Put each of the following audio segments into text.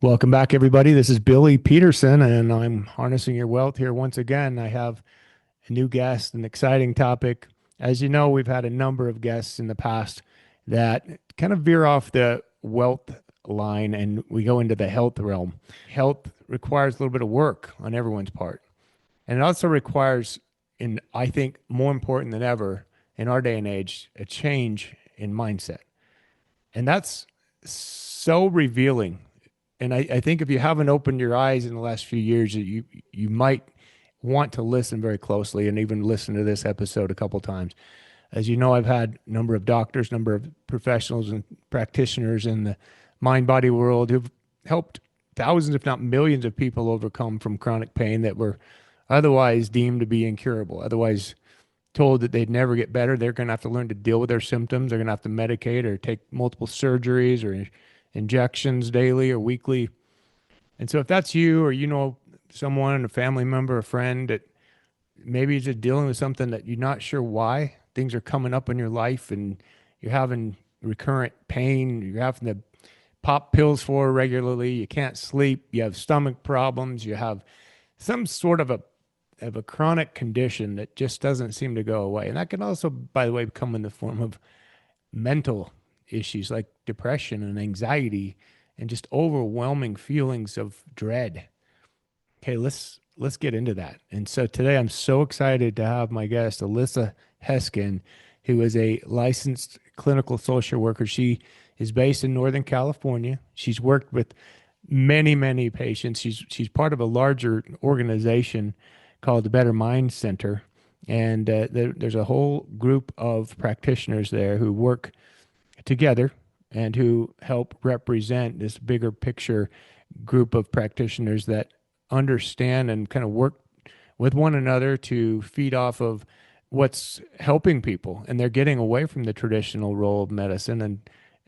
Welcome back, everybody. This is Billy Peterson, and I'm harnessing your wealth here once again. I have a new guest, an exciting topic. As you know, we've had a number of guests in the past that kind of veer off the wealth line and we go into the health realm. Health requires a little bit of work on everyone's part. And it also requires, in I think more important than ever in our day and age, a change in mindset. And that's so revealing. And I think if you haven't opened your eyes in the last few years, you might want to listen very closely and even listen to this episode a couple times. As you know, I've had a number of doctors, number of professionals and practitioners in the mind body world who've helped thousands, if not millions, of people overcome from chronic pain that were otherwise deemed to be incurable, otherwise told that they'd never get better. They're going to have to learn to deal with their symptoms. They're going to have to medicate or take multiple surgeries or injections daily or weekly. And so if that's you or you know someone, a family member, a friend that maybe is just dealing with something that you're not sure why, things are coming up in your life and you're having recurrent pain, you're having to pop pills for regularly, you can't sleep, you have stomach problems, you have some sort of a chronic condition that just doesn't seem to go away. And that can also, by the way, come in the form of mental issues like depression and anxiety and just overwhelming feelings of dread. Okay, let's get into that. And so today I'm so excited to have my guest Alyssa Heskin, who is a licensed clinical social worker. She is based in Northern California. She's worked with many patients. She's part of a larger organization called the Better Mind Center, and there's a whole group of practitioners there who work together and who help represent this bigger picture group of practitioners that understand and kind of work with one another to feed off of what's helping people, and they're getting away from the traditional role of medicine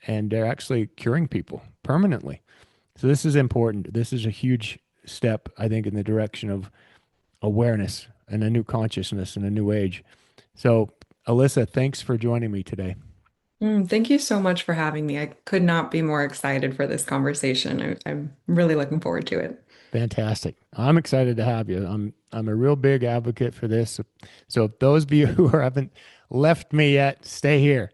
and they're actually curing people permanently. So this is important. This is a huge step, I think, in the direction of awareness and a new consciousness and a new age. So Alyssa, thanks for joining me today. Thank you so much for having me. I could not be more excited for this conversation. I'm really looking forward to it. Fantastic. I'm excited to have you. I'm a real big advocate for this. So if those of you who haven't left me yet, stay here.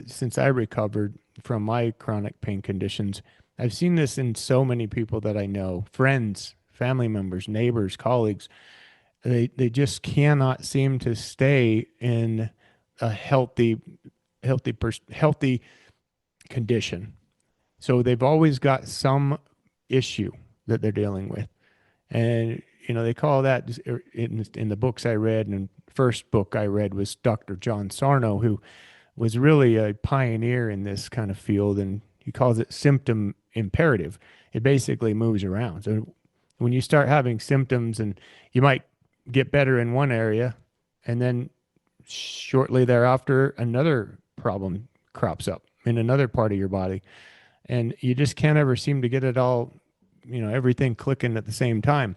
Since I recovered from my chronic pain conditions, I've seen this in so many people that I know, friends, family members, neighbors, colleagues. They just cannot seem to stay in a healthy condition. So they've always got some issue that they're dealing with. And, they call that in the books I read, and first book I read was Dr. John Sarno, who was really a pioneer in this kind of field. And he calls it symptom imperative. It basically moves around. So when you start having symptoms and you might get better in one area, and then shortly thereafter, another problem crops up in another part of your body. And you just can't ever seem to get it all, everything clicking at the same time.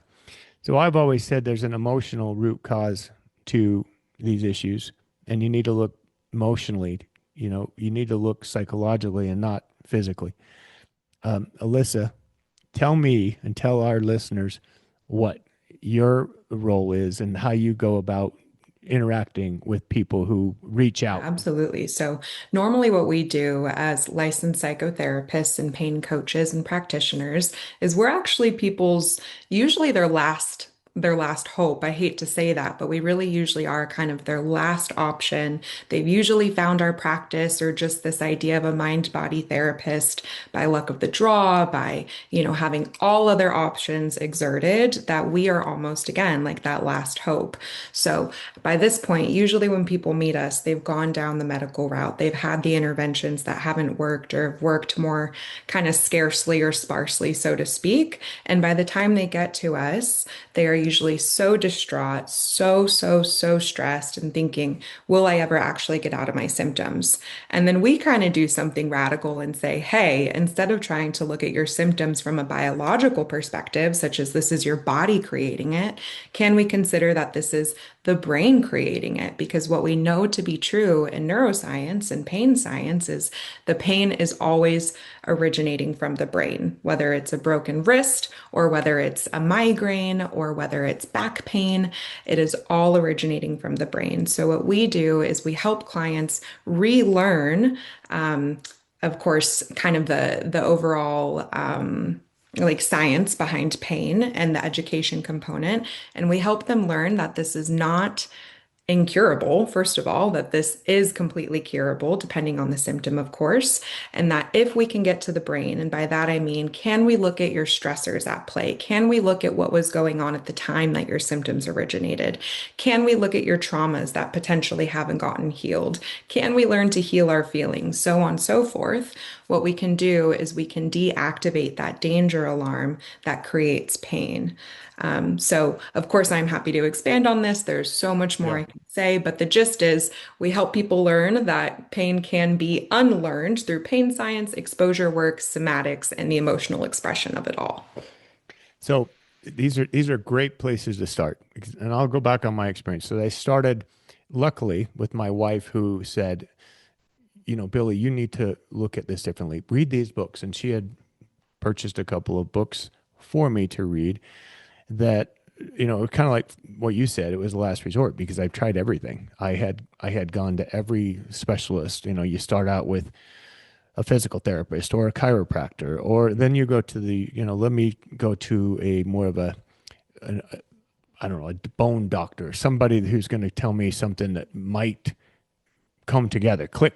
So I've always said there's an emotional root cause to these issues, and you need to look emotionally, you need to look psychologically and not physically. Alyssa, tell me and tell our listeners what your role is and how you go about interacting with people who reach out. Absolutely. So, normally, what we do as licensed psychotherapists and pain coaches and practitioners is we're actually people's usually their last hope. I hate to say that, but we really usually are kind of their last option. They've usually found our practice or just this idea of a mind-body therapist by luck of the draw, by, having all other options exerted, that we are almost again like that last hope. So by this point, usually when people meet us, they've gone down the medical route. They've had the interventions that haven't worked or have worked more kind of scarcely or sparsely, so to speak. And by the time they get to us, they are usually so distraught, so stressed and thinking, will I ever actually get out of my symptoms? And then we kind of do something radical and say, hey, instead of trying to look at your symptoms from a biological perspective, such as this is your body creating it, can we consider that this is the brain creating it. Because what we know to be true in neuroscience and pain science is the pain is always originating from the brain, whether it's a broken wrist or whether it's a migraine or whether it's back pain, it is all originating from the brain. So what we do is we help clients relearn, um, of course, kind of the overall like science behind pain and the education component. And we help them learn that this is not incurable, first of all, that this is completely curable, depending on the symptom, of course, and that if we can get to the brain, and by that I mean, can we look at your stressors at play? Can we look at what was going on at the time that your symptoms originated? Can we look at your traumas that potentially haven't gotten healed? Can we learn to heal our feelings? So on and so forth. What we can do is we can deactivate that danger alarm that creates pain. So, of course, I'm happy to expand on this. There's so much more Yeah. I can say, but the gist is we help people learn that pain can be unlearned through pain science, exposure work, somatics, and the emotional expression of it all. So these are great places to start. And I'll go back on my experience. So they started, luckily, with my wife who said, Billy, you need to look at this differently. Read these books. And she had purchased a couple of books for me to read that, kind of like what you said, it was the last resort because I've tried everything. I had gone to every specialist. You start out with a physical therapist or a chiropractor, or then you go to let me go to a more of an I don't know, a bone doctor, somebody who's going to tell me something that might come together. Click,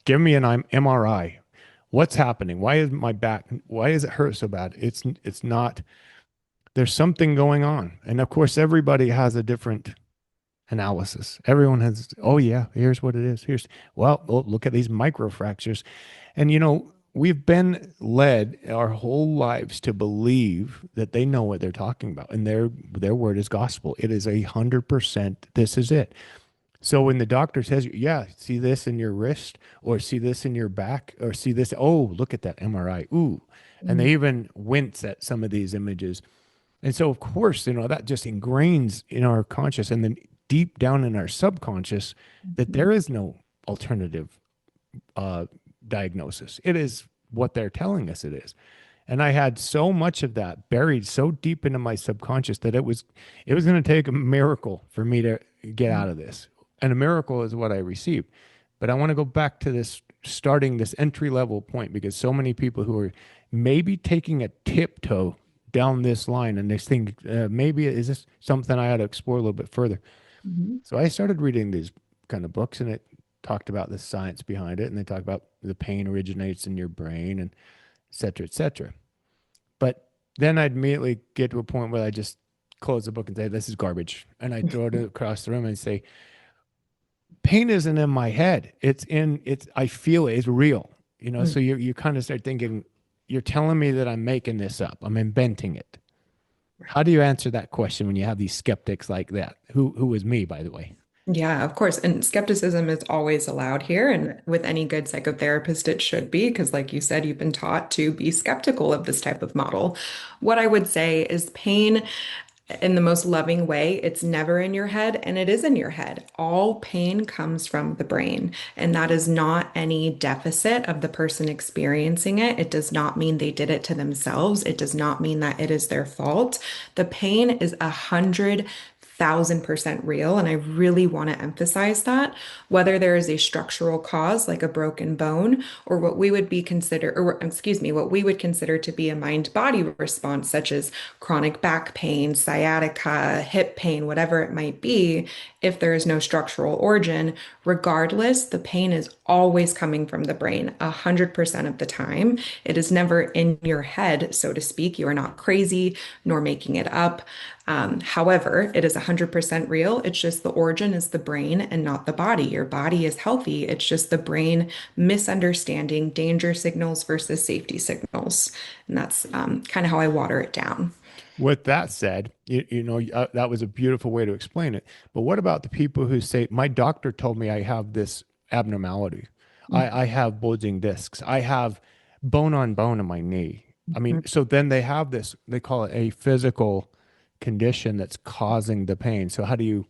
give me an MRI. What's happening? Why is my back? Why does it hurt so bad? It's not. There's something going on, and of course, everybody has a different analysis. Everyone has, oh yeah, here's what it is. Well, oh, look at these microfractures. And we've been led our whole lives to believe that they know what they're talking about, and their word is gospel. It is 100%. This is it. So when the doctor says, yeah, see this in your wrist, or see this in your back, or see this, oh, look at that MRI. Ooh. And they Mhm. even wince at some of these images. And so, of course, that just ingrains in our conscious and then deep down in our subconscious that there is no alternative uh, diagnosis. It is what they're telling us it is. And I had so much of that buried so deep into my subconscious that it was going to take a miracle for me to get out of this. And a miracle is what I received. But I want to go back to this starting this entry level point because so many people who are maybe taking a tiptoe down this line and they think maybe is this something I ought to explore a little bit further. Mhm. So I started reading these kind of books and it talked about the science behind it and they talk about the pain originates in your brain and et cetera, et cetera. But then I'd immediately get to a point where I just close the book and say, this is garbage. And I throw it across the room and say, pain isn't in my head. I feel it. It's real. So you kind of start thinking, you're telling me that I'm making this up. I'm inventing it. How do you answer that question when you have these skeptics like that? Who was me, by the way? Yeah, of course. And skepticism is always allowed here. And with any good psychotherapist, it should be, because, like you said, you've been taught to be skeptical of this type of model. What I would say is pain in the most loving way, it's never in your head and it is in your head. All pain comes from the brain, and that is not any deficit of the person experiencing it. It does not mean they did it to themselves. It does not mean that it is their fault. The pain is 100,000% real. And I really want to emphasize that whether there is a structural cause like a broken bone or what we would be consider, or excuse me, what we would consider to be a mind-body response, such as chronic back pain, sciatica, hip pain, whatever it might be, if there is no structural origin, regardless, the pain is always coming from the brain 100% of the time. It is never in your head, so to speak. You are not crazy nor making it up. However, it is 100% real. It's just the origin is the brain and not the body. Your body is healthy. It's just the brain misunderstanding danger signals versus safety signals. And that's kind of how I water it down. With that said, that was a beautiful way to explain it. But what about the people who say, my doctor told me I have this abnormality. I have bulging discs. I have bone on bone in my knee. I mean, Mhm. so then they have this, they call it a physical condition that's causing the pain. So how do you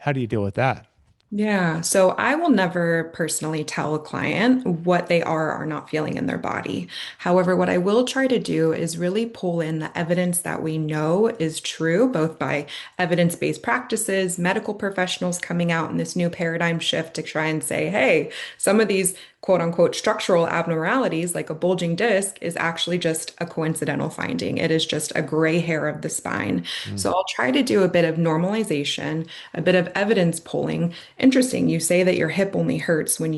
How do you deal with that? Yeah, so I will never personally tell a client what they are or not feeling in their body. However, what I will try to do is really pull in the evidence that we know is true, both by evidence-based practices, medical professionals coming out in this new paradigm shift to try and say, hey, some of these quote unquote structural abnormalities, like a bulging disc, is actually just a coincidental finding. It is just a gray hair of the spine. Mm, So I'll try to do a bit of normalization, a bit of evidence pulling. Interesting. You say that your hip only hurts when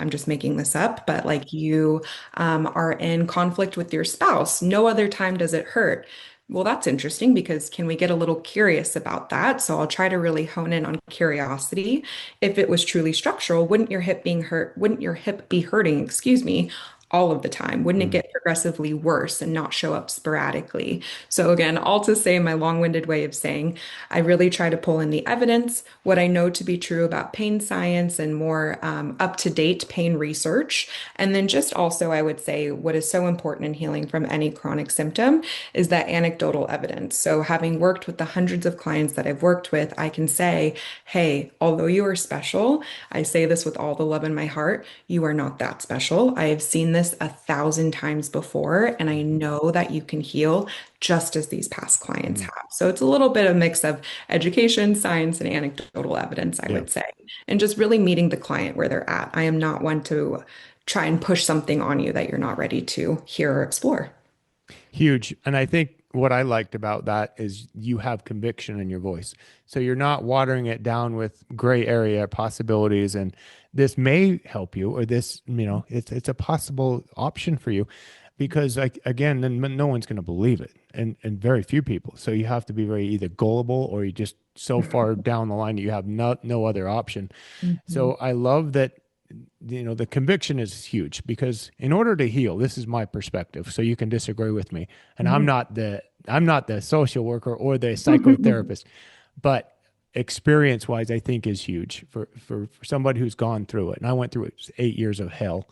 I'm just making this up, but like you are in conflict with your spouse. No other time does it hurt. Well, that's interesting because can we get a little curious about that? So I'll try to really hone in on curiosity. If it was truly structural, wouldn't your hip be hurting, excuse me, all of the time? Wouldn't it mm, get progressively worse and not show up sporadically? So again, all to say my long-winded way of saying I really try to pull in the evidence, what I know to be true about pain science and more up-to-date pain research. And then just also, I would say what is so important in healing from any chronic symptom is that anecdotal evidence. So having worked with the hundreds of clients that I've worked with, I can say, hey, although you are special, I say this with all the love in my heart, you are not that special. I have seen this 1,000 times before, and I know that you can heal just as these past clients mm. have. So it's a little bit of mix of education, science, and anecdotal evidence, I Yeah. would say, and just really meeting the client where they're at. I am not one to try and push something on you that you're not ready to hear or explore. Huge. And I think what I liked about that is you have conviction in your voice. So you're not watering it down with gray area possibilities and this may help you or this, it's a possible option for you because like again, then no one's going to believe it and very few people. So you have to be very either gullible or you just so far down the line that you have no other option. Mhm. So I love that the conviction is huge because in order to heal, this is my perspective. So you can disagree with me. And Yeah. I'm not the social worker or the psychotherapist, but experience wise, I think is huge for somebody who's gone through it. And I went through it 8 years of hell.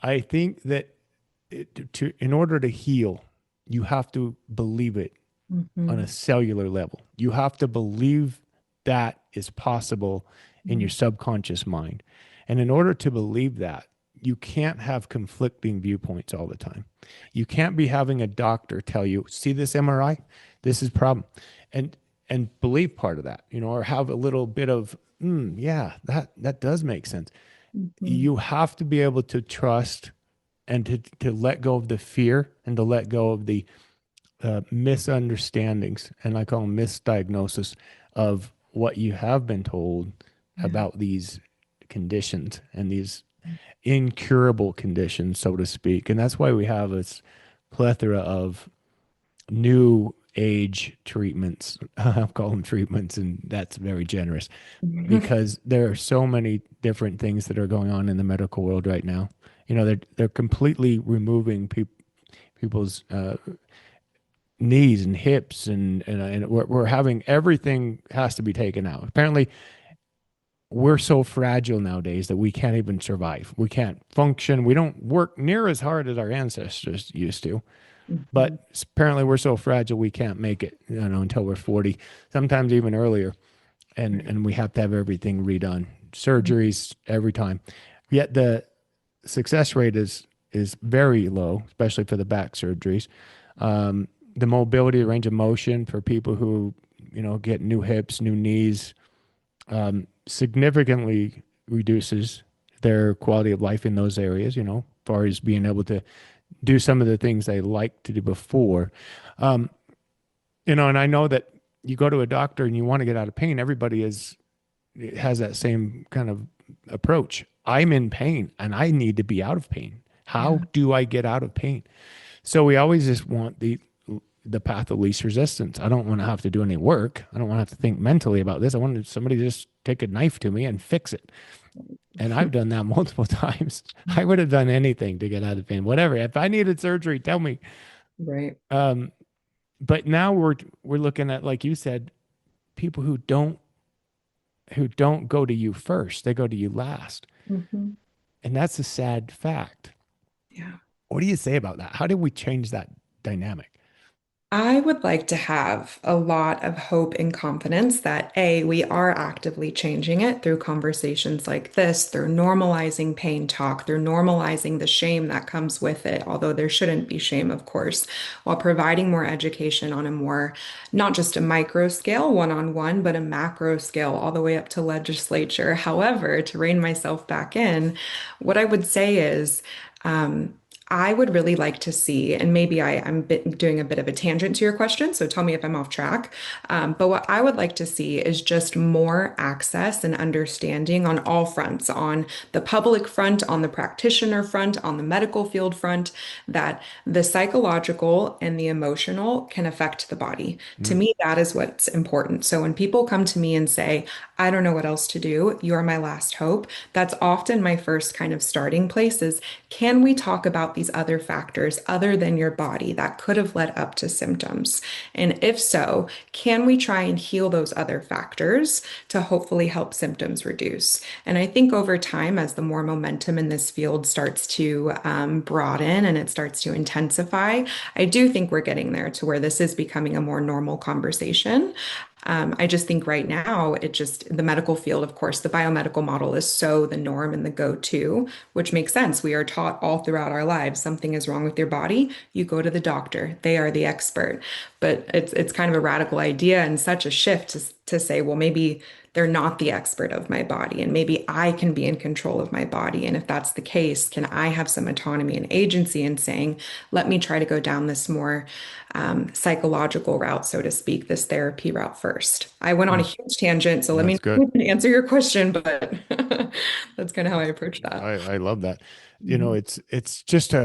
I think that in order to heal, you have to believe it on a Mhm. cellular level. You have to believe that is possible in your subconscious mind. And in order to believe that, you can't have conflicting viewpoints all the time. You can't be having a doctor tell you, "See this MRI? This is problem." And believe part of that, or have a little bit of, yeah, that does make sense. Mhm. You have to be able to trust and to let go of the fear and to let go of the misunderstandings, and I call them misdiagnosis of what you have been told Yeah. about these conditions and these incurable conditions, so to speak. And that's why we have this plethora of new age treatments. I'll call them treatments, and that's very generous because there are so many different things that are going on in the medical world right now. They're completely removing people's knees and hips and we're having everything has to be taken out. Apparently, we're so fragile nowadays that we can't even survive. We can't function. We don't work near as hard as our ancestors used to. Mhm. But apparently, we're so fragile we can't make it. Until we're 40, sometimes even earlier, and Right. and we have to have everything redone, surgeries every time. Yet the success rate is very low, especially for the back surgeries. The mobility, the range of motion for people who get new hips, new knees, significantly reduces their quality of life in those areas. As far as being able to do some of the things they liked to do before. Um, and I know that you go to a doctor and you want to get out of pain. Everybody has that same kind of approach. I'm in pain and I need to be out of pain. How Yeah. do I get out of pain? So we always just want the path of least resistance. I don't want to have to do any work. I don't want to have to think mentally about this. I want somebody to just take a knife to me and fix it. And I've done that multiple times. I would have done anything to get out of pain, whatever. If I needed surgery, tell me. Right. Um, but now we're looking at, like you said, people who don't go to you first. They go to you last. Mhm. And that's a sad fact. Yeah. What do you say about that? How do we change that dynamic? I would like to have a lot of hope and confidence that A, we are actively changing it through conversations like this, through normalizing pain talk, through normalizing the shame that comes with it, although there shouldn't be shame, of course, while providing more education on a more, not just a micro scale, one-on-one, but a macro scale, all the way up to legislature. However, to rein myself back in, what I would say is, um, I would really like to see, and maybe I'm doing a bit of a tangent to your question, so tell me if I'm off track. But what I would like to see is just more access and understanding on all fronts, on the public front, on the practitioner front, on the medical field front, that the psychological and the emotional can affect the body. To Mm, me, that is what's important. So when people come to me and say, I don't know what else to do, you're my last hope, that's often my first kind of starting place is, can we talk about these other factors other than your body that could have led up to symptoms? And if so, can we try and heal those other factors to hopefully help symptoms reduce? And I think over time, as the more momentum in this field starts to broaden and it starts to intensify, I do think we're getting there to where this is becoming a more normal conversation. I just think right now, the medical field, of course, the biomedical model is so the norm and the go-to, which makes sense. We are taught all throughout our lives, something is wrong with your body, you go to the doctor. They are the expert. But it's kind of a radical idea and such a shift to say, well, maybe they're not the expert of my body, and maybe I can be in control of my body. And if that's the case, can I have some autonomy and agency in saying, let me try to go down this more psychological route, so to speak, this therapy route first. I went on a mm, huge tangent, so let me that's good. answer your question, but that's kind of how I approach that. I love that. You know, Mhm. it's just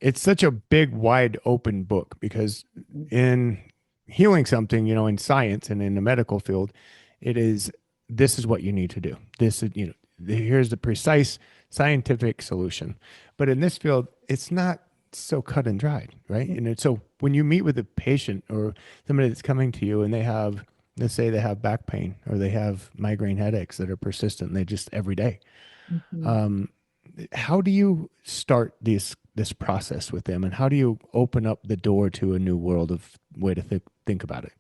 it's such a big, wide open book because in healing something, you know, in science and in the medical field, it is this is what you need to do. This is, you know, here's the precise scientific solution. But in this field, it's not so cut and dried, right? And so when you meet with a patient or somebody that's coming to you and they have, let's say they have back pain or they have migraine headaches that are persistent and they just every day. Mhm. Um, how do you start this process with them, and how do you open up the door to a new world of way to think about it?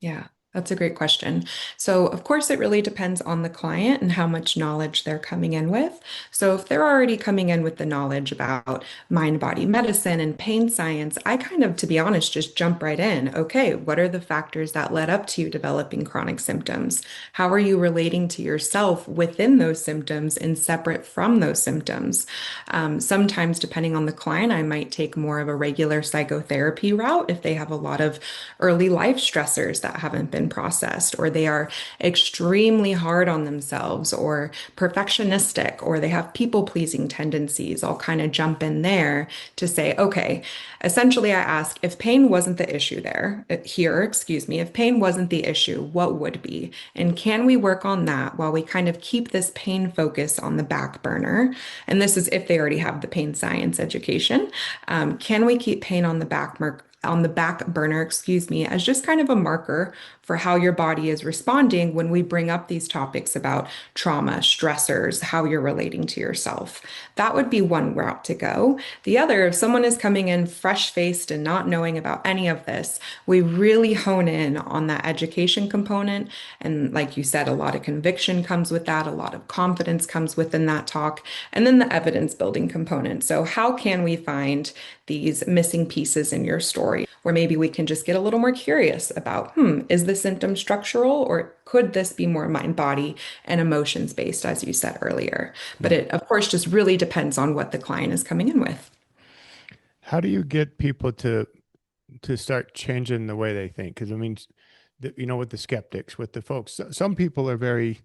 Yeah, that's a great question. So, of course, it really depends on the client and how much knowledge they're coming in with. So, if they're already coming in with the knowledge about mind body medicine and pain science, I kind of, to be honest, just jump right in. Okay, what are the factors that led up to you developing chronic symptoms? How are you relating to yourself within those symptoms and separate from those symptoms? Sometimes, depending on the client, I might take more of a regular psychotherapy route if they have a lot of early life stressors that haven't been processed, or they are extremely hard on themselves, or perfectionistic, or they have people pleasing tendencies. I'll kind of jump in there to say, okay, essentially, I ask if pain wasn't the issue excuse me, if pain wasn't the issue, what would be? And can we work on that while we kind of keep this pain focus on the back burner? And this is if they already have the pain science education. Can we keep pain on the back burner, excuse me, as just kind of a marker for how your body is responding when we bring up these topics about trauma, stressors, how you're relating to yourself. That would be one route to go. The other, if someone is coming in fresh-faced and not knowing about any of this, we really hone in on that education component. And like you said, a lot of conviction comes with that, a lot of confidence comes within that talk, and then the evidence building component. So how can we find these missing pieces in your story, where maybe we can just get a little more curious about, is the symptom structural, or could this be more mind, body, and emotions based, as you said earlier? But Mm. it, of course, just really depends on what the client is coming in with. How do you get people to start changing the way they think? Because I mean, you know, with the skeptics, with the folks, some people are very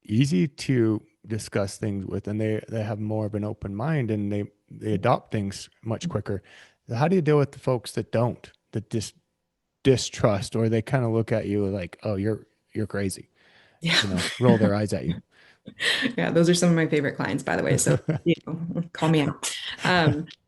easy to discuss things with, and they have more of an open mind, and they adopt things much quicker. How do you deal with the folks that don't, that just distrust, or they kind of look at you like, oh, you're crazy, Yeah. you know, roll their eyes at you? Yeah, those are some of my favorite clients, by the way. So, call me out.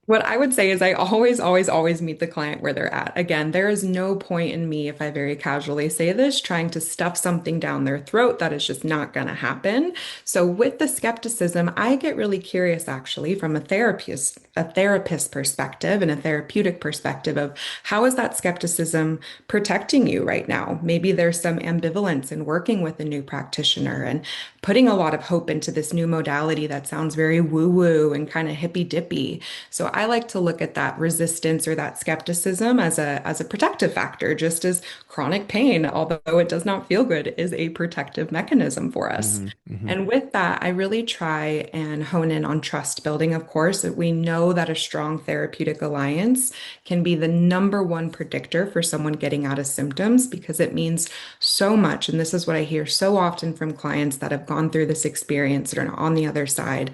What I would say is I always, always, always meet the client where they're at. Again, there is no point in me, if I very casually say this, trying to stuff something down their throat that is just not going to happen. So with the skepticism, I get really curious actually from a therapist perspective and a therapeutic perspective of how is that skepticism protecting you right now? Maybe there's some ambivalence in working with a new practitioner and putting a lot of hope into this new modality that sounds very woo-woo and kind of hippy-dippy. So I like to look at that resistance or that skepticism as a protective factor, just as chronic pain, although it does not feel good, is a protective mechanism for us. Hmm. Hmm. And with that, I really try and hone in on trust building, of course. We know that a strong therapeutic alliance can be the number one predictor for someone getting out of symptoms because it means so much. And this is what I hear so often from clients that have gone through this experience that are on the other side.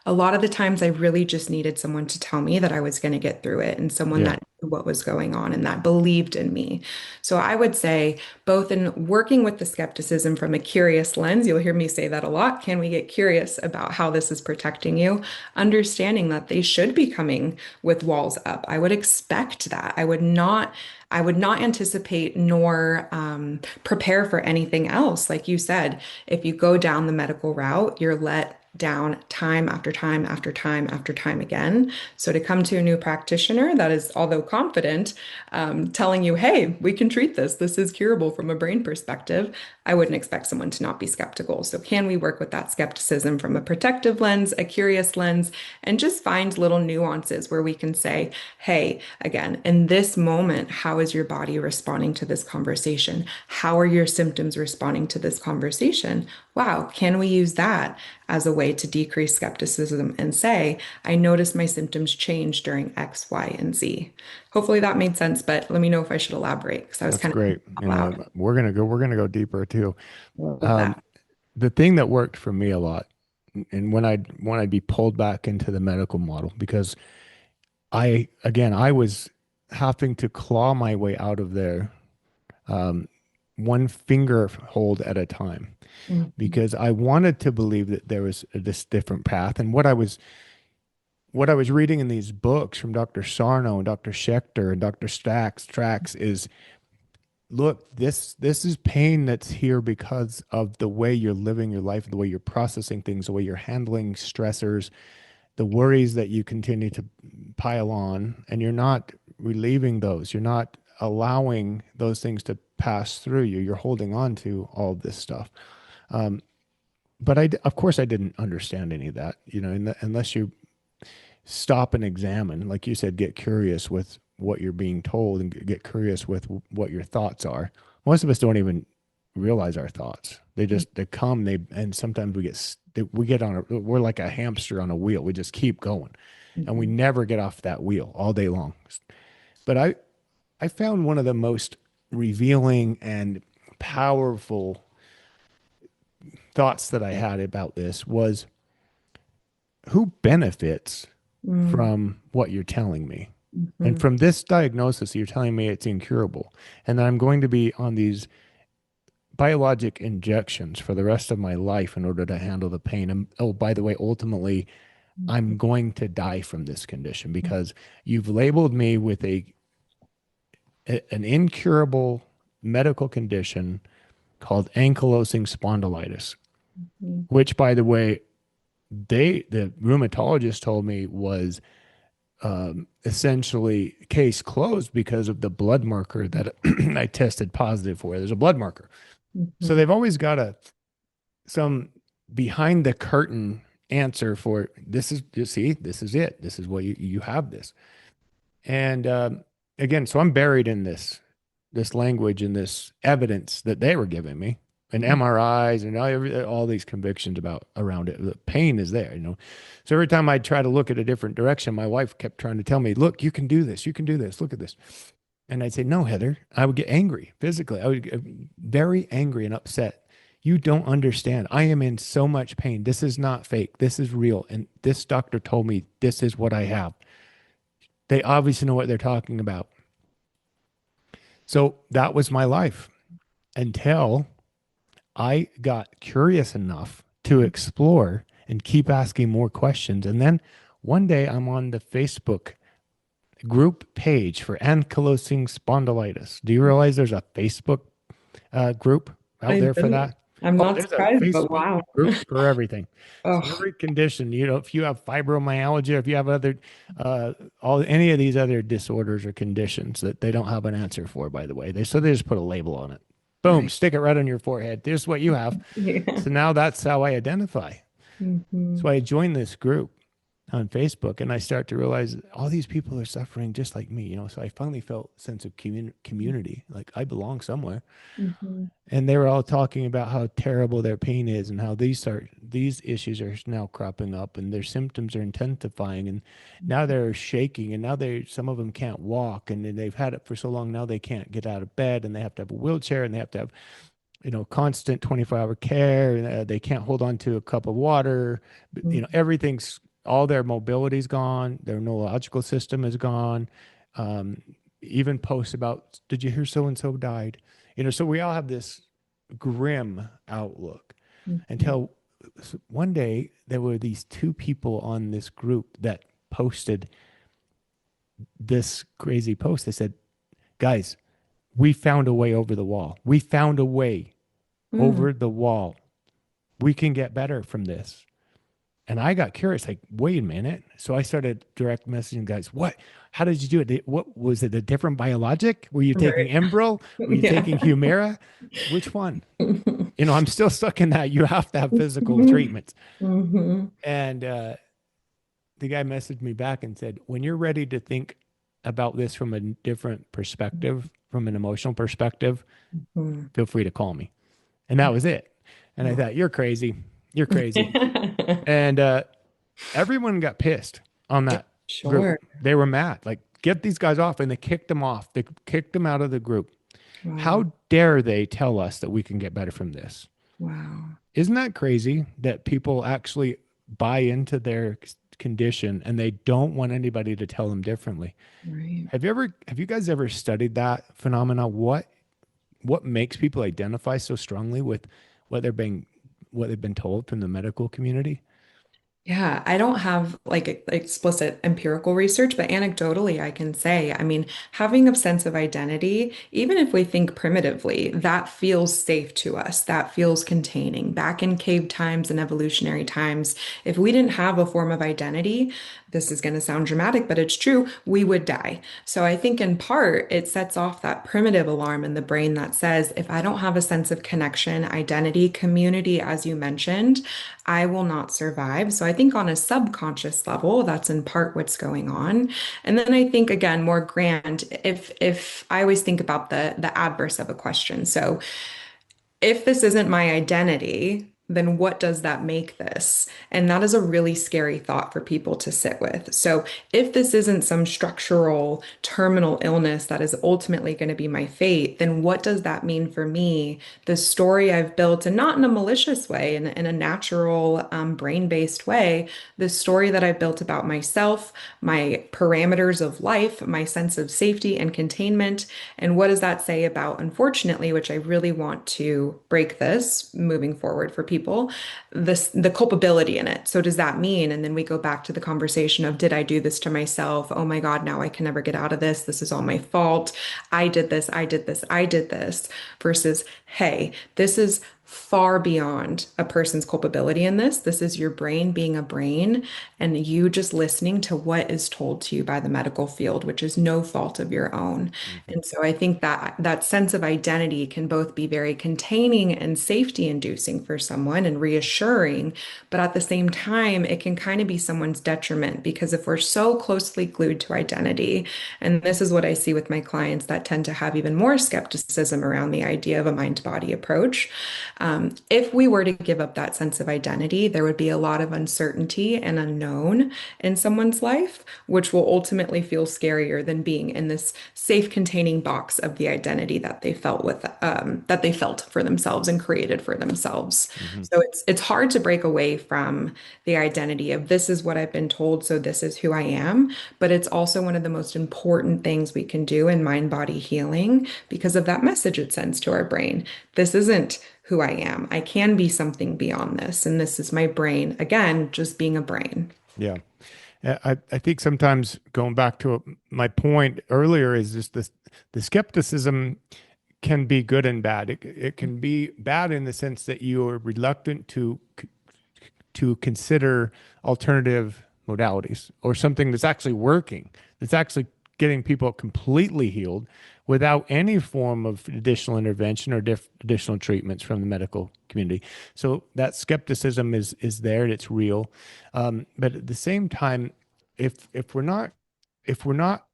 A lot of the times, I really just needed someone to tell me that I was going to get through it and someone Yeah. that knew what was going on and that believed in me. So I would say, both in working with the skepticism from a curious lens, you'll hear me say that a lot. Can we get curious about how this is protecting you? Understanding that they should be coming with walls up. I would expect that. I would not anticipate nor prepare for anything else. Like you said, if you go down the medical route, you're let down time after time after time after time again. So to come to a new practitioner that is, although confident, telling you, hey, we can treat this, this is curable from a brain perspective, I wouldn't expect someone to not be skeptical. So can we work with that skepticism from a protective lens, a curious lens, and just find little nuances where we can say, hey, again, in this moment, how is your body responding to this conversation? How are your symptoms responding to this conversation? Wow, can we use that as a way to decrease skepticism and say, I noticed my symptoms change during X, Y, and Z. Hopefully that made sense, but let me know if I should elaborate because I was That's kind of great. out loud. We're gonna go deeper too. Love Um, that. the thing that worked for me a lot, and when I'd be pulled back into the medical model, because I was having to claw my way out of there, um, one finger hold at a time, Mhm. because I wanted to believe that there was this different path. And what I was reading in these books from Dr. Sarno and Dr. Schechter and Dr. Strax is, look, this is pain that's here because of the way you're living your life, the way you're processing things, the way you're handling stressors, the worries that you continue to pile on, and you're not relieving those. You're not allowing those things to pass through you. You're holding on to all of this stuff. Um, but of course, I didn't understand any of that, unless you stop and examine, like you said, get curious with what you're being told and get curious with what your thoughts are. Most of us don't even realize our thoughts. They come, and sometimes we get we're like a hamster on a wheel. We just keep going and we Mhm. never get off that wheel all day long. But I found one of the most revealing and powerful thoughts that I had about this was, who benefits Mm, from what you're telling me? And mhm, from this diagnosis, you're telling me it's incurable, and that I'm going to be on these biologic injections for the rest of my life in order to handle the pain. And oh, by the way, ultimately, I'm going to die from this condition because you've labeled me with an incurable medical condition called ankylosing spondylitis, mhm, which, by the way, the rheumatologist told me was essentially case closed because of the blood marker that I tested positive for. There's a blood marker. So mhm, they've always got some behind the curtain answer for this. Is, you see, this is it. This is what you have this. And again, so I'm buried in this language and this evidence that they were giving me, and MRIs and all these convictions about around it. The pain is there, So every time I try to look at a different direction, my wife kept trying to tell me, "Look, you can do this. You can do this. Look at this." And I'd say, "No, Heather." I would get angry physically. I would get very angry and upset. You don't understand. I am in so much pain. This is not fake. This is real. And this doctor told me this is what I have. They obviously know what they're talking about. So that was my life until I got curious enough to explore and keep asking more questions. And then one day I'm on the Facebook group page for ankylosing spondylitis. Do you realize there's a Facebook group out I there for didn't. that? I'm Oh, not there's a surprised, but Facebook wow. group for everything. So Oh. every condition, if you have fibromyalgia, if you have other, all any of these other disorders or conditions that they don't have an answer for, by the way, they just put a label on it. Boom, Right. stick it right on your forehead. This is what you have. Yeah. So now that's how I identify. Hmm. So I joined this group on Facebook and I start to realize all these people are suffering just like me, So I finally felt a sense of community, like I belong somewhere. Hmm. And they were all talking about how terrible their pain is and how these issues are now cropping up and their symptoms are intensifying and now they're shaking and now some of them can't walk and then they've had it for so long now they can't get out of bed and they have to have a wheelchair and they have to have constant 24-hour care. And, they can't hold on to a cup of water. Everything's all their mobility's gone. Their neurological system is gone. Um, Even posts about, did you hear so and so died? So we all have this grim outlook Hmm. until one day there were these two people on this group that posted this crazy post. They said, guys, we found a way over the wall. We found a way Mm. over the wall. We can get better from this. And I got curious, like, wait a minute. So I started direct messaging guys. What? How did you do it? What was it? A different biologic? Were you taking Right. Enbrel? Were you Yeah. taking Humira? Which one? I'm still stuck in that. You have to have physical Hmm. treatments. Hmm. And the guy messaged me back and said, when you're ready to think about this from a different perspective, from an emotional perspective, feel free to call me. And that was it. And I Wow. thought, you're crazy. You're crazy. And everyone got pissed on that group. Sure. They were mad, like, get these guys off. And they kicked them off. They kicked them out of the group. Wow. How dare they tell us that we can get better from this? Wow. Isn't that crazy that people actually buy into their condition and they don't want anybody to tell them differently? Right. Have you guys ever studied that phenomena? What makes people identify so strongly with what they're being what they've been told from the medical community? Yeah, I don't have like explicit empirical research, but anecdotally, I can say, I mean, having a sense of identity, even if we think primitively, that feels safe to us. That feels containing. Back in cave times and evolutionary times, if we didn't have a form of identity, this is going to sound dramatic, but it's true, we would die. So I think in part, it sets off that primitive alarm in the brain that says, if I don't have a sense of connection, identity, community, as you mentioned, I will not survive. So I think on a subconscious level, that's in part what's going on. And then I think again, more grand, if I always think about the adverse of a question. So if this isn't my identity, then what does that make this? And that is a really scary thought for people to sit with. So, if this isn't some structural terminal illness that is ultimately going to be my fate, then what does that mean for me? The story I've built, and not in a malicious way, in a natural, brain-based way, the story that I built about myself, my parameters of life, my sense of safety and containment, and what does that say about, unfortunately, which I really want to break this moving forward for people, the culpability in it. So does that mean, and then we go back to the conversation of, did I do this to myself? Oh my God, now I can never get out of this. This is all my fault. I did this, I did this, I did this, versus, hey, this is far beyond a person's culpability in this. This is your brain being a brain and you just listening to what is told to you by the medical field, which is no fault of your own. Mhm. And so I think that that sense of identity can both be very containing and safety inducing for someone and reassuring, but at the same time, it can kind of be someone's detriment because if we're so closely glued to identity, and this is what I see with my clients that tend to have even more skepticism around the idea of a mind-body approach. If we were to give up that sense of identity, there would be a lot of uncertainty and unknown in someone's life, which will ultimately feel scarier than being in this safe containing box of the identity that they felt that they felt for themselves and created for themselves. Mhm. So it's hard to break away from the identity of this is what I've been told, so this is who I am. But it's also one of the most important things we can do in mind body healing because of that message it sends to our brain. This isn't who I am. I can be something beyond this. And this is my brain, again, just being a brain. Yeah. I think sometimes going back to my point earlier is just this the skepticism can be good and bad. It can be bad in the sense that you are reluctant to consider alternative modalities or something that's actually working, that's actually getting people completely healed without any form of additional intervention or additional treatments from the medical community. So that skepticism is there and it's real. But at the same time, if we're not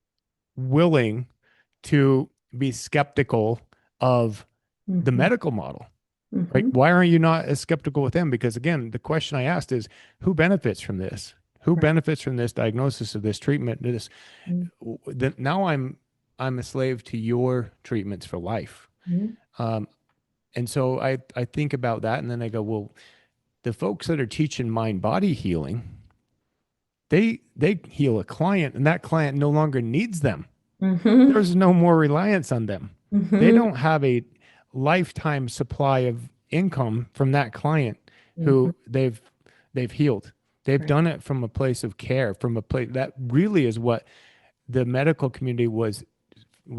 willing to be skeptical of the Hmm. medical model, right? Hmm. Why aren't you not as skeptical with them? Because again, the question I asked is who benefits from this? Who Right. benefits from this diagnosis of this treatment? This now I'm a slave to your treatments for life. Mhm. Um, and so I think about that, and then I go, well, the folks that are teaching mind body healing, they heal a client, and that client no longer needs them. Mhm. There's no more reliance on them. They Mhm. don't have a lifetime supply of income from that client Mhm. who they've healed. They've Right. done it from a place of care, from a place that really is what the medical community was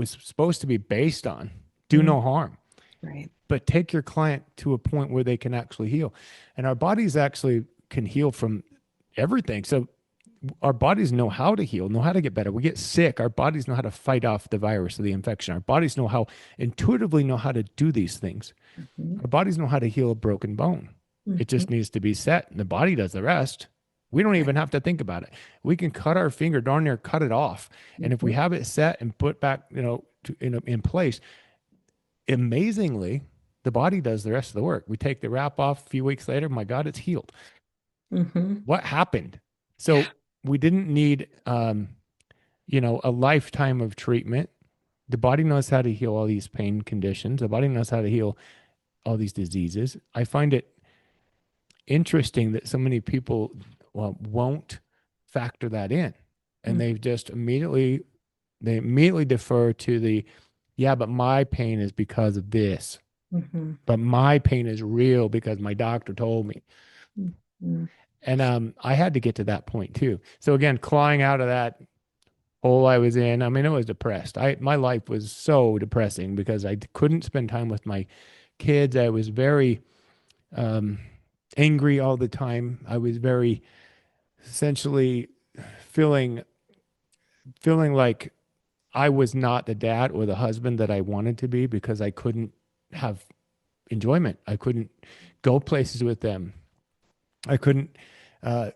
supposed to be based on. Do Mm. no harm, Right. but take your client to a point where they can actually heal. And our bodies actually can heal from everything. So our bodies know how to heal, know how to get better. We get sick. Our bodies know how to fight off the virus or the infection. Our bodies know how intuitively know how to do these things. Mhm. Our bodies know how to heal a broken bone. It Mhm. just needs to be set. The body does the rest. We don't Right. even have to think about it. We can cut our finger darn near cut it off. And if we Mhm. have it set and put back, in place, amazingly, the body does the rest of the work. We take the wrap off a few weeks later. My God, it's healed. Mhm. What happened? Yeah. So we didn't need a lifetime of treatment. The body knows how to heal all these pain conditions. The body knows how to heal all these diseases. I find it interesting that so many people, well, won't factor that in, and they immediately defer to the, yeah, but my pain is because of this. Mhm. But my pain is real because my doctor told me. Mhm. And I had to get to that point too. So again, clawing out of that hole I was in. I mean, I was depressed. My life was so depressing because I couldn't spend time with my kids. I was very um, angry all the time. I was very essentially feeling feeling like I was not the dad or the husband that I wanted to be because I couldn't have enjoyment. I couldn't go places with them. I couldn't uh,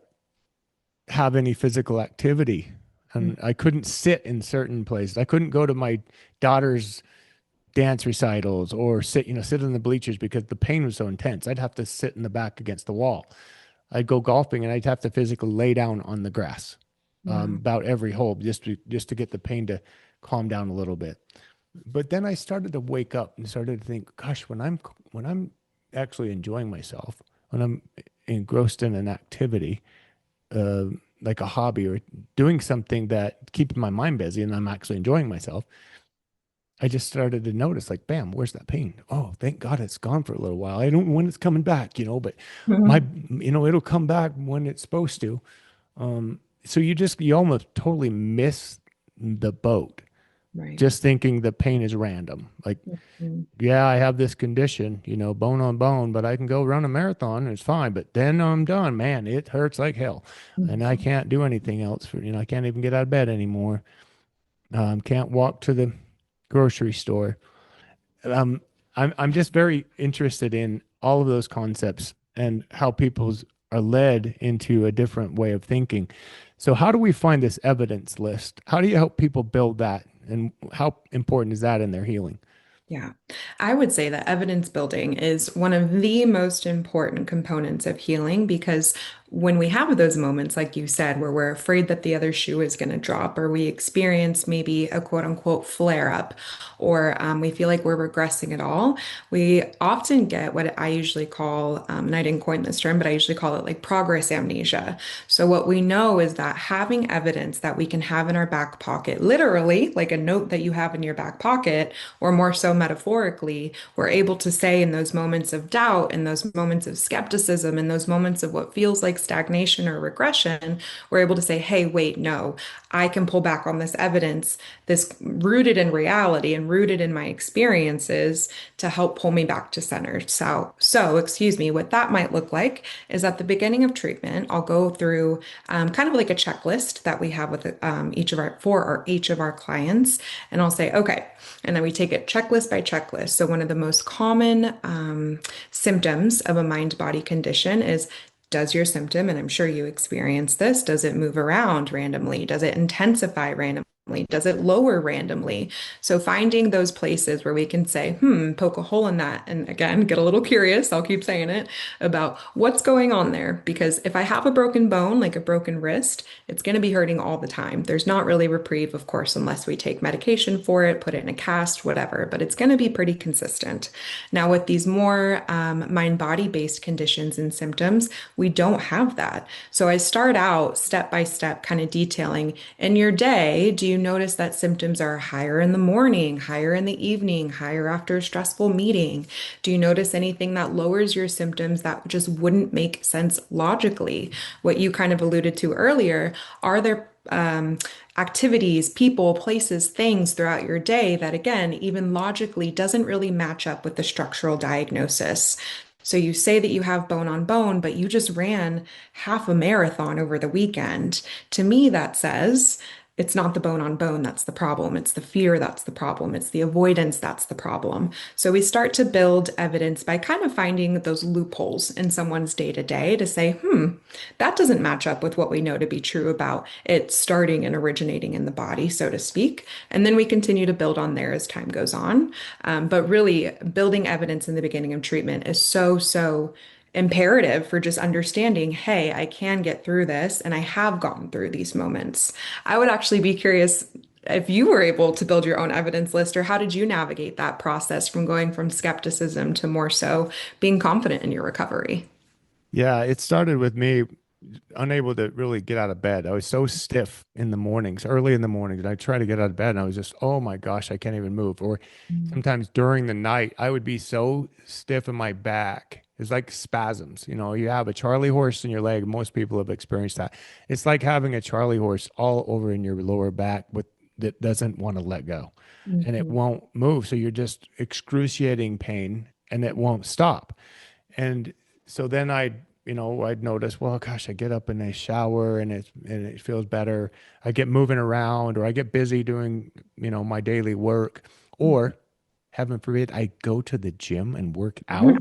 have any physical activity. Mhm. And I couldn't sit in certain places. I couldn't go to my daughter's dance recitals or sit in the bleachers because the pain was so intense. I'd have to sit in the back against the wall. I'd go golfing and I'd have to physically lay down on the grass Wow. about every hole just to get the pain to calm down a little bit. But then I started to wake up and started to think, gosh, when I'm actually enjoying myself, when I'm engrossed in an activity, uh, like a hobby or doing something that keeps my mind busy and I'm actually enjoying myself, I just started to notice, like, bam, where's that pain? Oh, thank God it's gone for a little while. I don't know when it's coming back, but my, Mhm. it'll come back when it's supposed to. So you almost totally miss the boat Right. just thinking the pain is random. Like, Mhm. yeah, I have this condition, bone on bone, but I can go run a marathon and it's fine. But then I'm done, man. It hurts like hell. And I Mhm. can't do anything else I can't even get out of bed anymore. Can't walk to the grocery store. um, I'm just very interested in all of those concepts and how people's are led into a different way of thinking. So how do we find this evidence list? How do you help people build that? And how important is that in their healing? Yeah, I would say that evidence building is one of the most important components of healing because when we have those moments, like you said, where we're afraid that the other shoe is going to drop, or we experience maybe a quote unquote flare up, or we feel like we're regressing at all, we often get what I usually call, and I didn't coin this term, but I usually call it like progress amnesia. So, what we know is that having evidence that we can have in our back pocket, literally like a note that you have in your back pocket or more so metaphorically, we're able to say in those moments of doubt, in those moments of skepticism, in those moments of what feels like stagnation or regression, we're able to say, hey, wait, no, I can pull back on this evidence, this rooted in reality and rooted in my experiences to help pull me back to center. Excuse me, what that might look like is at the beginning of treatment, I'll go through kind of like a checklist that we have with each of our clients, and I'll say, okay, and then we take it checklist by checklist. So one of the most common symptoms of a mind-body condition is, does your symptom, and I'm sure you experience this, does it move around randomly? Does it intensify randomly? Does it lower randomly? So finding those places where we can say, poke a hole in that. And again, get a little curious, I'll keep saying it, about what's going on there. Because if I have a broken bone, like a broken wrist, it's going to be hurting all the time. There's not really reprieve, of course, unless we take medication for it, put it in a cast, whatever, but it's going to be pretty consistent. Now, with these more mind-body based conditions and symptoms, we don't have that. So I start out step by step, kind of detailing in your day, do you notice that symptoms are higher in the morning, higher in the evening, higher after a stressful meeting? Do you notice anything that lowers your symptoms that just wouldn't make sense logically? What you kind of alluded to earlier, are there activities, people, places, things throughout your day that, again, even logically doesn't really match up with the structural diagnosis? So you say that you have bone on bone, but you just ran half a marathon over the weekend. To me, that says it's not the bone on bone that's the problem. It's the fear that's the problem. It's the avoidance that's the problem. So we start to build evidence by kind of finding those loopholes in someone's day to day to say, that doesn't match up with what we know to be true about it starting and originating in the body, so to speak. And then we continue to build on there as time goes on. But really, building evidence in the beginning of treatment is so imperative for just understanding, hey, I can get through this, and I have gotten through these moments. I would actually be curious if you were able to build your own evidence list, or how did you navigate that process from going from skepticism to more so being confident in your recovery? Yeah, it started with me unable to really get out of bed. I was so stiff in the mornings, early in the mornings, and I try to get out of bed and I was just, oh my gosh, I can't even move. Or sometimes during the night, I would be so stiff in my back. It's like spasms. You know, you have a Charlie horse in your leg. Most people have experienced that. It's like having a Charlie horse all over in your lower back with that doesn't want to let go and it Mhm. won't move. So you're just excruciating pain and it won't stop. And so then I'd notice, well, gosh, I get up and I shower and it feels better. I get moving around or I get busy doing, my daily work. Or heaven forbid, I go to the gym and work out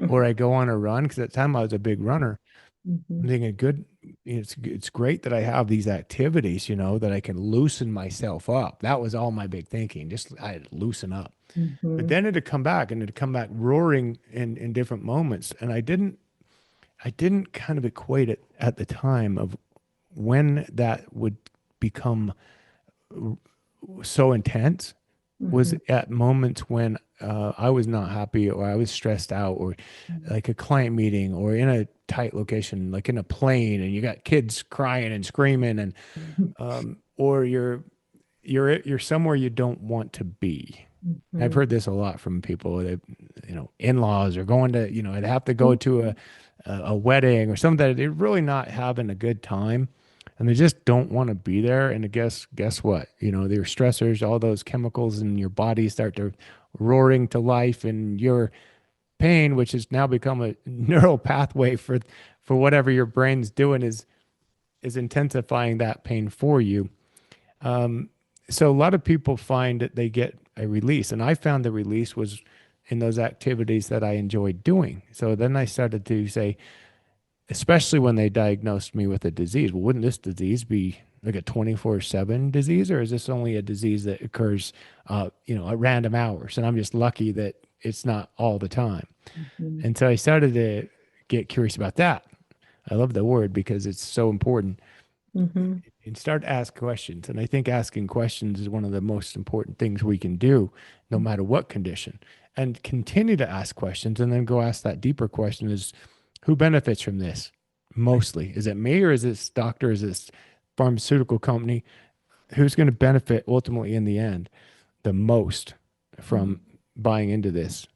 or I go on a run because at the time I was a big runner. I'm Mhm. thinking, good, it's great that I have these activities, that I can loosen myself up. That was all my big thinking. Just I loosen up. But Mhm. then it'd come back and it'd come back roaring in different moments. And I didn't kind of equate it at the time of when that would become so intense was Mhm. at moments when I was not happy or I was stressed out or like a client meeting or in a tight location, like in a plane and you got kids crying and screaming and Mhm. or you're somewhere you don't want to be. I've Mhm. heard this a lot from people that, in-laws are going to, they have to go to a wedding or something that they're really not having a good time and they just don't want to be there. And guess what? Their stressors, all those chemicals in your body start to roaring to life and your pain, which has now become a neural pathway for whatever your brain's doing is intensifying that pain for you. So a lot of people find that they get a release, and I found the release was in those activities that I enjoyed doing. So then I started to say, especially when they diagnosed me with a disease, well, wouldn't this disease be like a 24/7 disease, or is this only a disease that occurs, at random hours? And I'm just lucky that it's not all the time. Mhm. And so I started to get curious about that. I love the word because it's so important Mhm. and start to ask questions. And I think asking questions is one of the most important things we can do, no matter what condition. And continue to ask questions and then go ask that deeper question is who benefits from this mostly? Is it me or is this doctor? Is this pharmaceutical company? Who's going to benefit ultimately in the end the most from buying into this?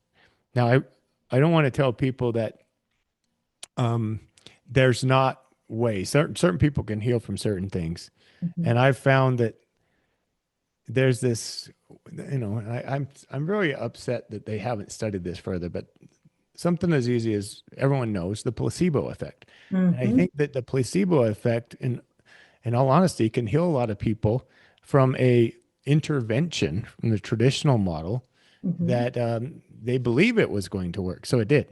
Now, I don't want to tell people that um, there's not ways. Certain people can heal from certain things, Mhm. and I've found that there's this, I'm really upset that they haven't studied this further, but something as easy as everyone knows the placebo effect. And I Mhm. think that the placebo effect, in all honesty, can heal a lot of people from a intervention from the traditional model Mhm. that they believe it was going to work. So it did.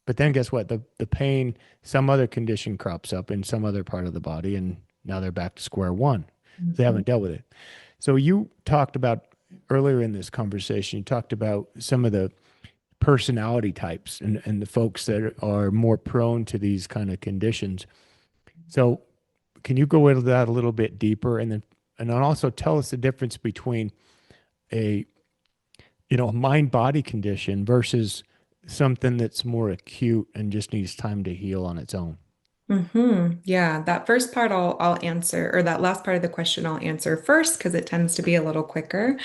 But then guess what? The pain, some other condition crops up in some other part of the body, and now they're back to square one. They Mhm. haven't dealt with it. So you talked about earlier in this conversation, you talked about some of the personality types and the folks that are more prone to these kind of conditions. So can you go into that a little bit deeper and then also tell us the difference between a a mind body condition versus something that's more acute and just needs time to heal on its own? Yeah, that first part I'll answer, or that last part of the question I'll answer first because it tends to be a little quicker.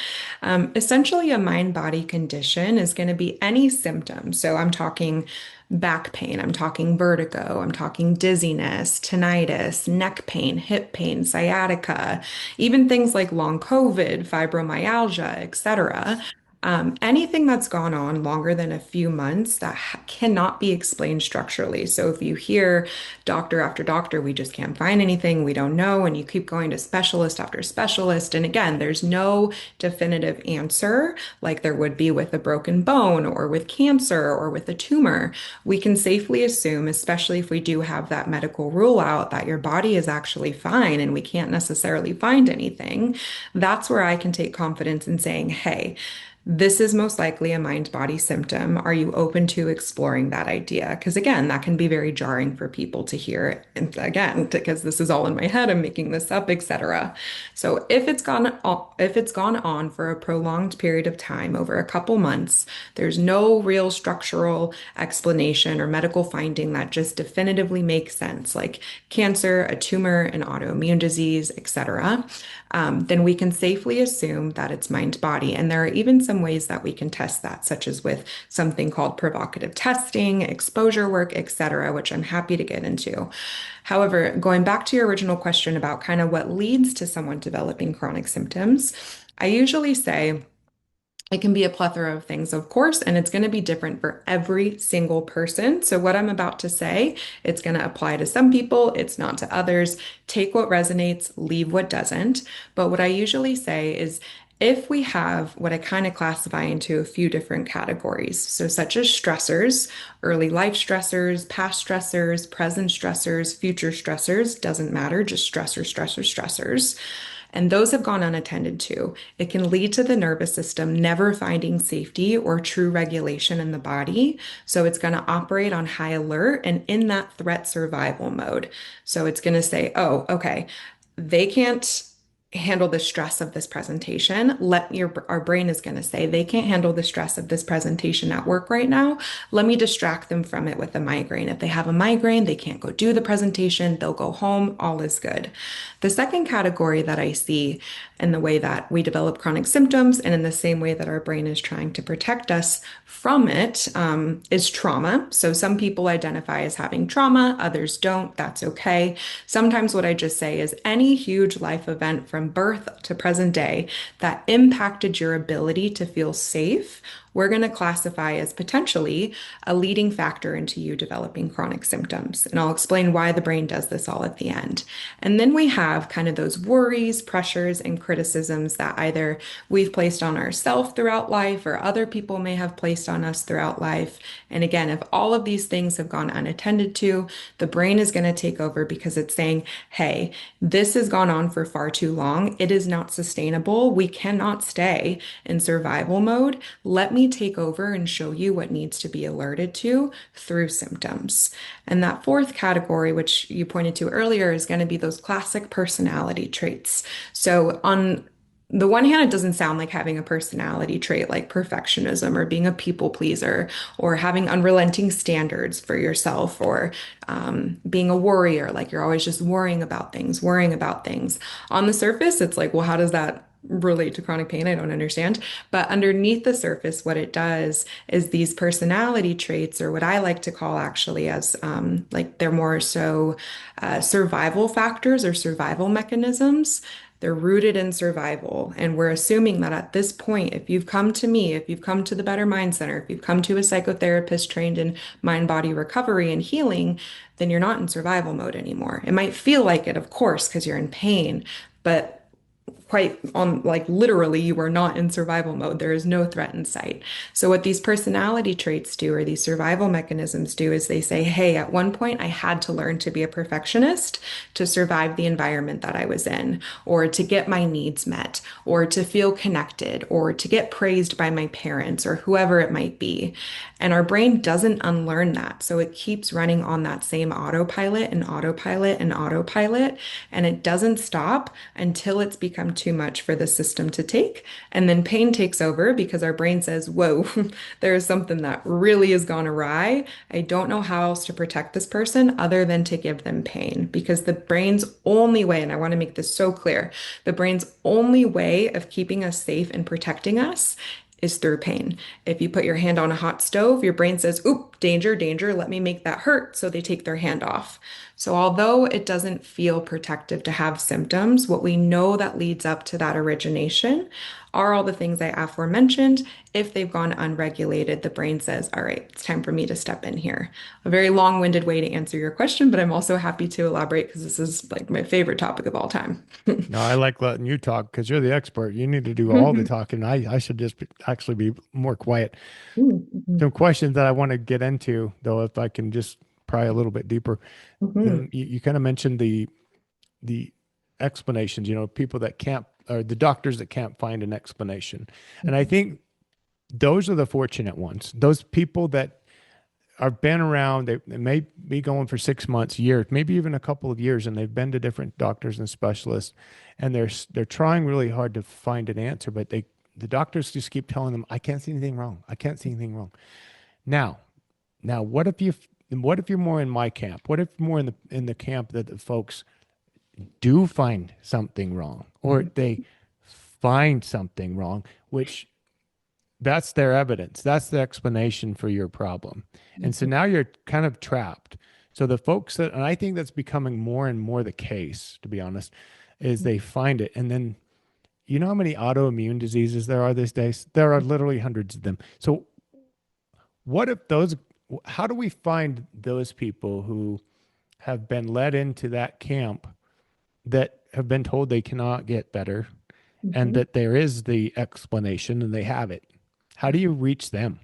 Essentially, a mind-body condition is going to be any symptom. So I'm talking back pain, I'm talking vertigo, I'm talking dizziness, tinnitus, neck pain, hip pain, sciatica, even things like long COVID, fibromyalgia, etc. Anything that's gone on longer than a few months that cannot be explained structurally. So if you hear doctor after doctor, we just can't find anything, we don't know, and you keep going to specialist after specialist, and again, there's no definitive answer like there would be with a broken bone or with cancer or with a tumor. We can safely assume, especially if we do have that medical rule out, that your body is actually fine and we can't necessarily find anything. That's where I can take confidence in saying, hey, this is most likely a mind body symptom. Are you open to exploring that idea? Because again, that can be very jarring for people to hear. And again, because this is all in my head, I'm making this up, etc. So if it's gone on for a prolonged period of time, over a couple months, there's no real structural explanation or medical finding that just definitively makes sense, like cancer, a tumor, an autoimmune disease, etc., then we can safely assume that it's mind body. And there are even some ways that we can test that, such as with something called provocative testing, exposure work, etc., which I'm happy to get into. However, going back to your original question about kind of what leads to someone developing chronic symptoms, I usually say, it can be a plethora of things, of course, and it's going to be different for every single person. So, what I'm about to say, it's going to apply to some people, it's not to others. Take what resonates, leave what doesn't. But what I usually say is if we have what I kind of classify into a few different categories, so such as stressors, early life stressors, past stressors, present stressors, future stressors, doesn't matter, just stressors, and those have gone unattended to. It can lead to the nervous system never finding safety or true regulation in the body. So it's going to operate on high alert and in that threat survival mode. So it's going to say, oh, okay, they can't handle the stress of this presentation. Our brain is going to say they can't handle the stress of this presentation at work right now. Let me distract them from it with a migraine. If they have a migraine, they can't go do the presentation. They'll go home. All is good. The second category that I see in the way that we develop chronic symptoms and in the same way that our brain is trying to protect us from it is trauma. So some people identify as having trauma, others don't. That's okay. Sometimes what I just say is any huge life event from birth to present day that impacted your ability to feel safe, we're going to classify as potentially a leading factor into you developing chronic symptoms. And I'll explain why the brain does this all at the end. And then we have kind of those worries, pressures, and criticisms that either we've placed on ourselves throughout life or other people may have placed on us throughout life. And again, if all of these things have gone unattended to, the brain is going to take over because it's saying, hey, this has gone on for far too long. It is not sustainable. We cannot stay in survival mode. Let me take over and show you what needs to be alerted to through symptoms. And that fourth category, which you pointed to earlier, is going to be those classic personality traits. So, on the one hand, it doesn't sound like having a personality trait like perfectionism or being a people pleaser or having unrelenting standards for yourself or being a worrier, like you're always just worrying about things, worrying about things. On the surface, it's like, well, how does that relate to chronic pain. I don't understand. But underneath the surface, what it does is these personality traits, or what I like to call actually as like they're more so survival factors or survival mechanisms. They're rooted in survival. And we're assuming that at this point, if you've come to me, if you've come to the Better Mind Center, if you've come to a psychotherapist trained in mind body recovery and healing, then you're not in survival mode anymore. It might feel like it, of course, because you're in pain, but quite on like literally you are not in survival mode. There is no threat in sight. So what these personality traits do, or these survival mechanisms do, is they say, hey, at one point I had to learn to be a perfectionist to survive the environment that I was in, or to get my needs met, or to feel connected, or to get praised by my parents or whoever it might be. And our brain doesn't unlearn that. So it keeps running on that same autopilot and autopilot and autopilot, and it doesn't stop until it's become too much for the system to take. And then pain takes over because our brain says, whoa, there is something that really has gone awry. I don't know how else to protect this person other than to give them pain. Because the brain's only way, and I want to make this so clear, the brain's only way of keeping us safe and protecting us is through pain. If you put your hand on a hot stove, your brain says, oop, danger, danger, let me make that hurt. So they take their hand off. So although it doesn't feel protective to have symptoms, what we know that leads up to that origination are all the things I aforementioned. If they've gone unregulated, the brain says, all right, it's time for me to step in here. A very long-winded way to answer your question, but I'm also happy to elaborate because this is like my favorite topic of all time. No, I like letting you talk because you're the expert. You need to do all the talking. I should just actually be more quiet. Mhm. Some questions that I want to get into, though, if I can just pry a little bit deeper. Mhm. You kind of mentioned the explanations, people that can't, or the doctors that can't find an explanation. And I think those are the fortunate ones. Those people that are been around, they may be going for 6 months, years, maybe even a couple of years, and they've been to different doctors and specialists, and they're trying really hard to find an answer, but the doctors just keep telling them, I can't see anything wrong. I can't see anything wrong. Now, what if you're more in my camp? What if more in the camp that the folks do find something wrong, or they find something wrong, which that's their evidence. That's the explanation for your problem. And so now you're kind of trapped. So the folks that, and I think that's becoming more and more the case, to be honest, is they find it. And then, you know how many autoimmune diseases there are these days? There are literally hundreds of them. So what if those, how do we find those people who have been led into that camp that have been told they cannot get better and Mhm. that there is the explanation and they have it? How do you reach them?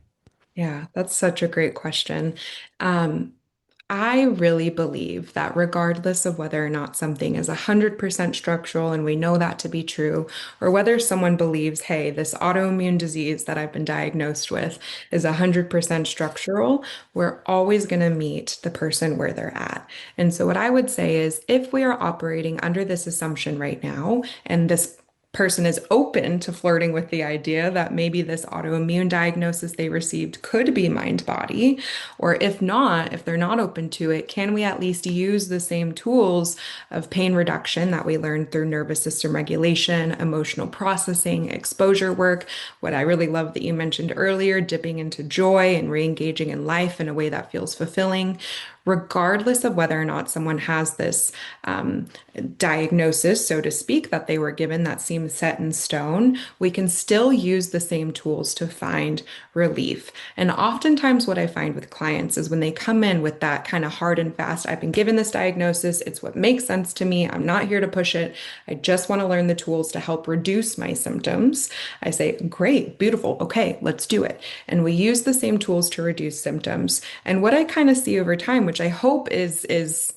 Yeah, that's such a great question. Um, I really believe that regardless of whether or not something is 100% structural, and we know that to be true, or whether someone believes, hey, this autoimmune disease that I've been diagnosed with is 100% structural, we're always going to meet the person where they're at. And so, what I would say is if we are operating under this assumption right now, and this person is open to flirting with the idea that maybe this autoimmune diagnosis they received could be mind body, or if not, if they're not open to it, can we at least use the same tools of pain reduction that we learned through nervous system regulation, emotional processing, exposure work? What I really love that you mentioned earlier, dipping into joy and re-engaging in life in a way that feels fulfilling. Regardless of whether or not someone has this diagnosis, so to speak, that they were given that seems set in stone, we can still use the same tools to find relief. And oftentimes, what I find with clients is when they come in with that kind of hard and fast, I've been given this diagnosis, it's what makes sense to me, I'm not here to push it, I just want to learn the tools to help reduce my symptoms. I say, great, beautiful, okay, let's do it. And we use the same tools to reduce symptoms. And what I kind of see over time, which I hope is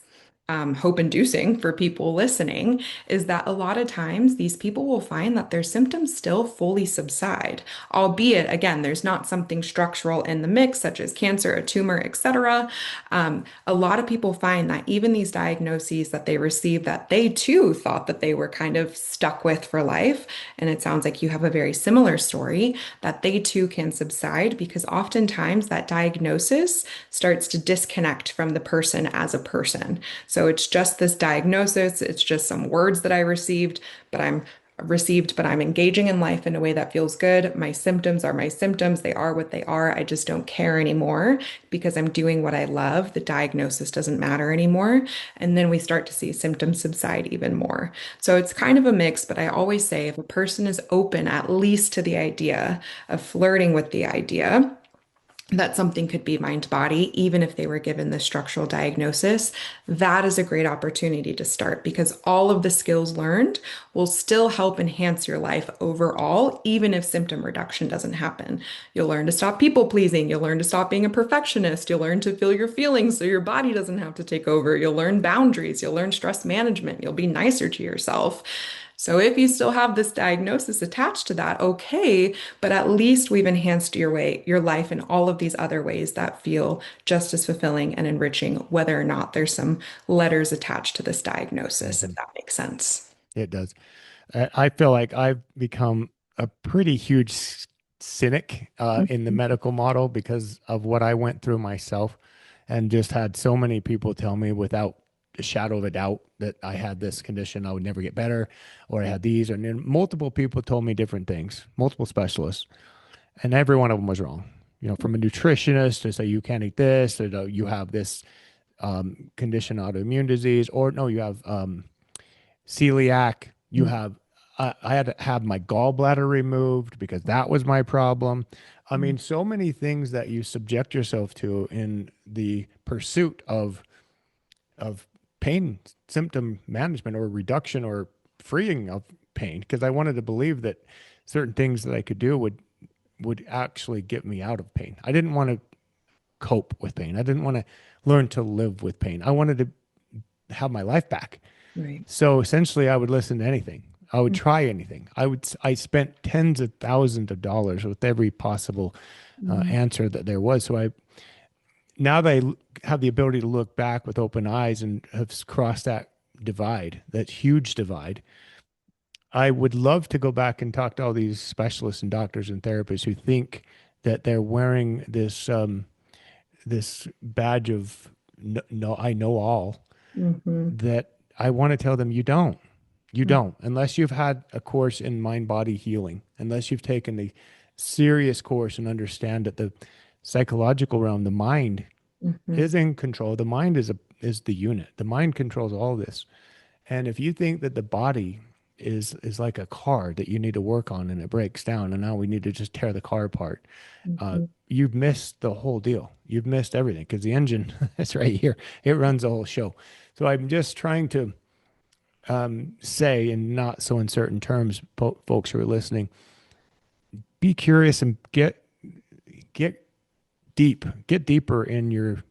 hope inducing for people listening, is that a lot of times these people will find that their symptoms still fully subside, albeit, again, there's not something structural in the mix, such as cancer, a tumor, etc. A lot of people find that even these diagnoses that they receive that they too thought that they were kind of stuck with for life, and it sounds like you have a very similar story, that they too can subside because oftentimes that diagnosis starts to disconnect from the person as a person. So it's just this diagnosis, it's just some words that I received, but I'm received, but I'm engaging in life in a way that feels good. My symptoms are my symptoms. They are what they are. I just don't care anymore because I'm doing what I love. The diagnosis doesn't matter anymore. And then we start to see symptoms subside even more. So it's kind of a mix, but I always say if a person is open at least to the idea of flirting with the idea, that something could be mind body, even if they were given the structural diagnosis, that is a great opportunity to start because all of the skills learned will still help enhance your life overall, even if symptom reduction doesn't happen. You'll learn to stop people pleasing. You'll learn to stop being a perfectionist. You'll learn to feel your feelings so your body doesn't have to take over. You'll learn boundaries. You'll learn stress management. You'll be nicer to yourself. So if you still have this diagnosis attached to that, okay, but at least we've enhanced your life in all of these other ways that feel just as fulfilling and enriching, whether or not there's some letters attached to this diagnosis, if Mhm. that makes sense. It does. I feel like I've become a pretty huge cynic in the medical model because of what I went through myself and just had so many people tell me without a shadow of a doubt that I had this condition, I would never get better, or I had these, and then multiple people told me different things, multiple specialists, and every one of them was wrong. You know, from a nutritionist to say you can't eat this, to you have this condition, autoimmune disease, or no, you have celiac. You have, I had to have my gallbladder removed because that was my problem. I mean, so many things that you subject yourself to in the pursuit of pain symptom management or reduction or freeing of pain, because I wanted to believe that certain things that I could do would actually get me out of pain. I didn't want to cope with pain. I didn't want to learn to live with pain. I wanted to have my life back. Right. So essentially, I would listen to anything. I would try anything. I spent tens of thousands of dollars with every possible answer that there was. So now that I have the ability to look back with open eyes and have crossed that divide, that huge divide, I would love to go back and talk to all these specialists and doctors and therapists who think that they're wearing this badge of no, I know all, Mm-hmm. that I want to tell them you don't. You don't, unless you've had a course in mind body healing, unless you've taken a serious course and understand that the psychological realm, the mind Mm-hmm. is in control. The mind is the unit. The mind controls all this. And if you think that the body is like a car that you need to work on and it breaks down and now we need to just tear the car apart, Mm-hmm. you've missed the whole deal. You've missed everything because the engine is right here. It runs the whole show. So I'm just trying to say, in not so uncertain terms, folks who are listening, be curious and get get deeper in your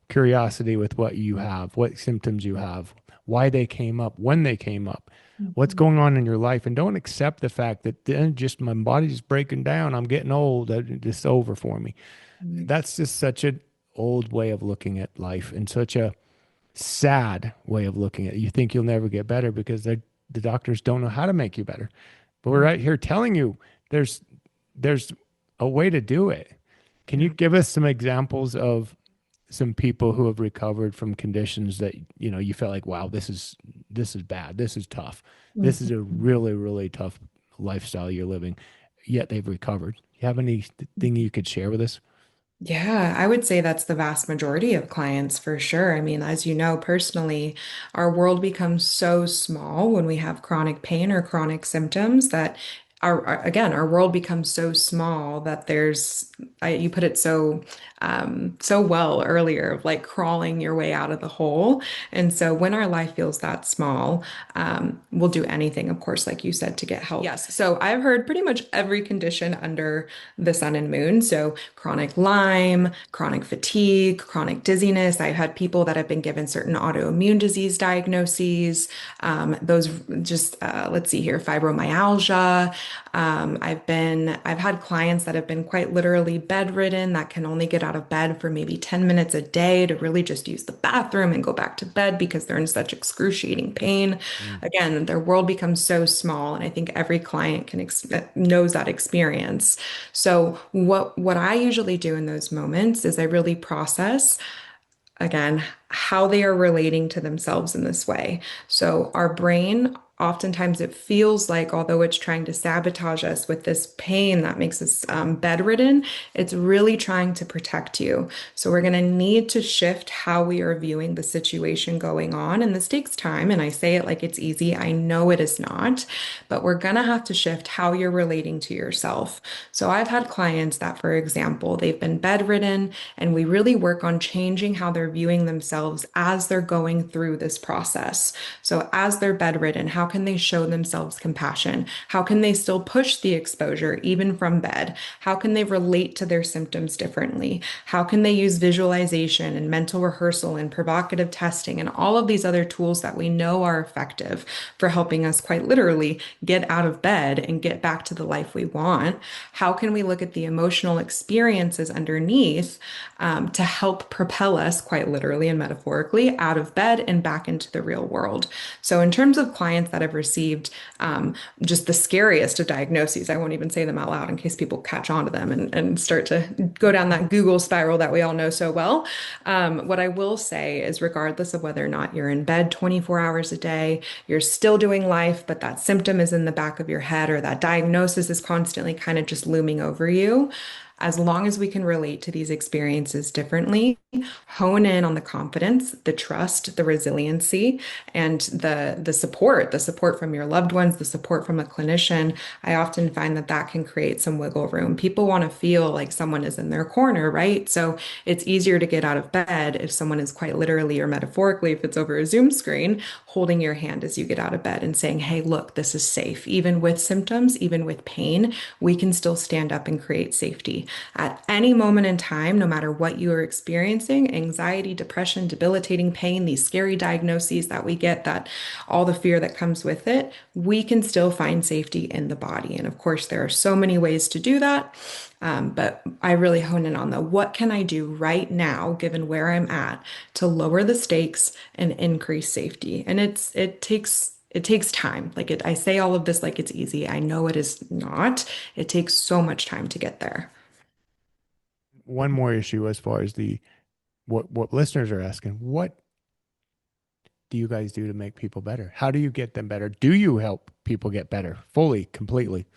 curiosity with what you have, what symptoms you have, why they came up, when they came up, what's Mm-hmm. going on in your life, and don't accept the fact that then just my body's breaking down. I'm getting old. It's over for me. That's just such an old way of looking at life and such a sad way of looking at it. You think you'll never get better because the doctors don't know how to make you better. But we're right here telling you there's there's a way to do it. Can you Yeah. give us some examples of some people who have recovered from conditions that you felt like, wow, this is bad, this is tough, this is a Mhm. really tough lifestyle you're living, yet they've recovered. You have anything you could share with us? Yeah, I would say that's the vast majority of clients for sure. I mean, as you know, personally, our world becomes so small when we have chronic pain or chronic symptoms that again, our world becomes so small that you put it so well earlier of like crawling your way out of the hole. And so when our life feels that small, we'll do anything, of course, like you said, to get help. Yes. So I've heard pretty much every condition under the sun and moon. So chronic Lyme, chronic fatigue, chronic dizziness. I've had people that have been given certain autoimmune disease diagnoses. Those just, let's see here, fibromyalgia. I've had clients that have been quite literally bedridden that can only get out of bed for maybe 10 minutes a day to really just use the bathroom and go back to bed because they're in such excruciating pain. Mm. Again, their world becomes so small, and I think every client knows that experience. So what I usually do in those moments is I really process again how they are relating to themselves in this way. So our brain oftentimes it feels like, although it's trying to sabotage us with this pain that makes us bedridden, it's really trying to protect you. So we're going to need to shift how we are viewing the situation going on. And this takes time. And I say it like it's easy. I know it is not, but we're going to have to shift how you're relating to yourself. So I've had clients that, for example, they've been bedridden, and we really work on changing how they're viewing themselves as they're going through this process. So as they're bedridden, how can they show themselves compassion? How can they still push the exposure even from bed? How can they relate to their symptoms differently? How can they use visualization and mental rehearsal and provocative testing and all of these other tools that we know are effective for helping us quite literally get out of bed and get back to the life we want? How can we look at the emotional experiences underneath to help propel us quite literally and metaphorically out of bed and back into the real world? So, in terms of clients that have received just the scariest of diagnoses, I won't even say them out loud in case people catch on to them and start to go down that Google spiral that we all know so well. What I will say is, regardless of whether or not you're in bed 24 hours a day, you're still doing life, but that symptom is in the back of your head, or that diagnosis is constantly kind of just looming over you. As long as we can relate to these experiences differently, hone in on the confidence, the trust, the resiliency, and the support from your loved ones, the support from a clinician. I often find that that can create some wiggle room. People want to feel like someone is in their corner, right? So it's easier to get out of bed if someone is quite literally or metaphorically, if it's over a Zoom screen, holding your hand as you get out of bed and saying, "Hey, look, this is safe." Even with symptoms, even with pain, we can still stand up and create safety. At any moment in time, no matter what you are experiencing, anxiety, depression, debilitating pain, these scary diagnoses that we get, that all the fear that comes with it, we can still find safety in the body. And of course, there are so many ways to do that. But I really hone in on the what can I do right now, given where I'm at, to lower the stakes and increase safety. And it takes time. I say all of this like it's easy. I know it is not. It takes so much time to get there. One more issue as far as the what listeners are asking, what do you guys do to make people better? How do you get them better? Do you help people get better fully, completely?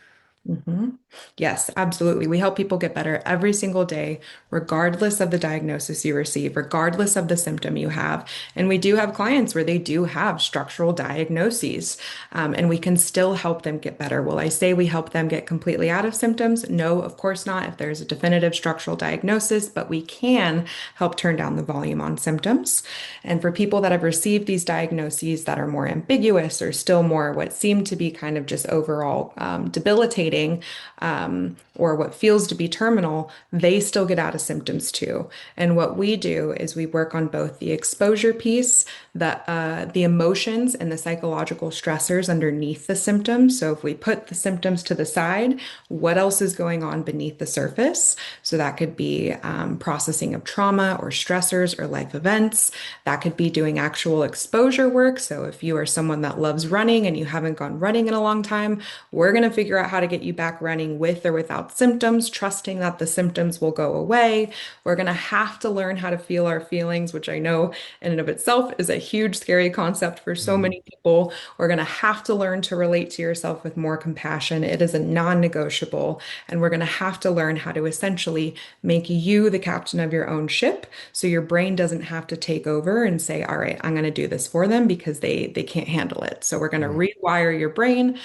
Mhm. Yes, absolutely. We help people get better every single day, regardless of the diagnosis you receive, regardless of the symptom you have. And we do have clients where they do have structural diagnoses, and we can still help them get better. Will I say we help them get completely out of symptoms? No, of course not, if there's a definitive structural diagnosis, but we can help turn down the volume on symptoms. And for people that have received these diagnoses that are more ambiguous or still more what seem to be kind of just overall debilitating, or what feels to be terminal, they still get out of symptoms too. And what we do is we work on both the exposure piece, the emotions and the psychological stressors underneath the symptoms. So if we put the symptoms to the side, what else is going on beneath the surface? So that could be processing of trauma or stressors or life events. That could be doing actual exposure work. So if you are someone that loves running and you haven't gone running in a long time, we're going to figure out how to get you back running with or without symptoms, trusting that the symptoms will go away. We're going to have to learn how to feel our feelings, which I know in and of itself is a huge, scary concept for so Mhm. many people. We're going to have to learn to relate to yourself with more compassion. It is a non-negotiable. And we're going to have to learn how to essentially make you the captain of your own ship, so your brain doesn't have to take over and say, all right, I'm going to do this for them, because they can't handle it. So we're going to Right. rewire your brain,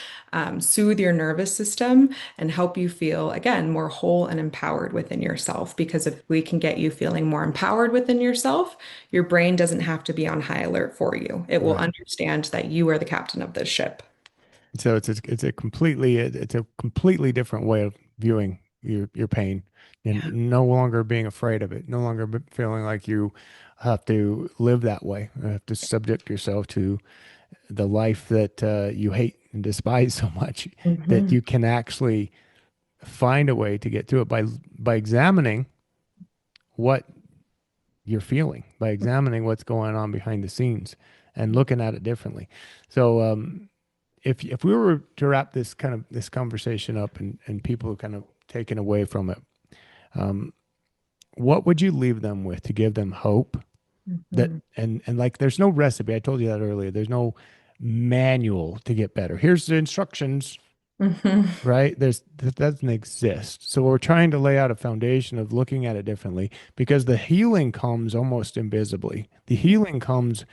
soothe your nervous system, and help you feel, again, more whole and empowered within yourself. Because if we can get you feeling more empowered within yourself, your brain doesn't have to be on high alert for you. It will Right. understand that you are the captain of this ship. So it's a completely different way of viewing your pain, and Yeah. no longer being afraid of it, no longer feeling like you have to live that way, have to subject yourself to the life that you hate and despise so much, that Mhm. you can actually find a way to get through it by examining what you're feeling, by examining what's going on behind the scenes and looking at it differently. So if we were to wrap this conversation up, and people are kind of taken away from it, um, what would you leave them with to give them hope, that Mhm. and like there's no recipe. I told you that earlier. There's no manual to get better. Here's the instructions, Hmm. right? That doesn't exist. So we're trying to lay out a foundation of looking at it differently because the healing comes almost invisibly. The healing comes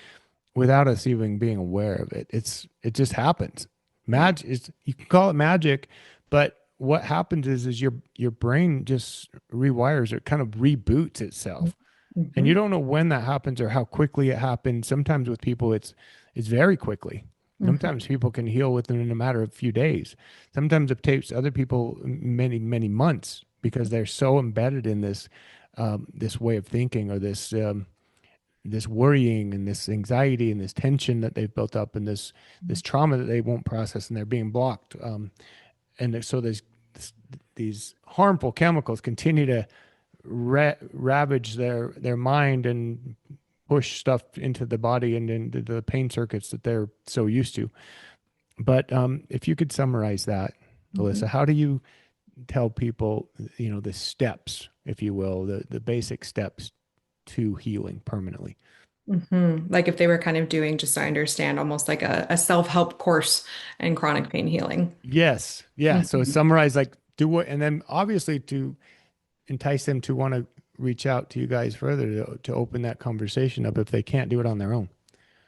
without us even being aware of it. It just happens. Right. Magic is, you can call it magic, but what happens is your brain just rewires, it kind of reboots itself. And you Hmm. don't know when that happens or how quickly it happens. Sometimes with people it's very quickly. Hmm. Sometimes people can heal within a matter of a few days. Sometimes it takes other people many months because they're so embedded in this way of thinking or this worrying and this anxiety and this tension that they've built up and this trauma that they won't process and they're being blocked. So this, these harmful chemicals continue to ravage their mind and push stuff into the body and into the pain circuits that they're so used to. But if you could summarize that, Hmm. Alyssa, how do you tell people, the steps, if you will, the basic steps to healing permanently? Like if they were kind of doing, just so I understand, almost like a self-help course in chronic pain healing. Yes. Yeah. So Mhm. summarize, like, do what, and then obviously to entice them to want to reach out to you guys further to open that conversation up if they can't do it on their own.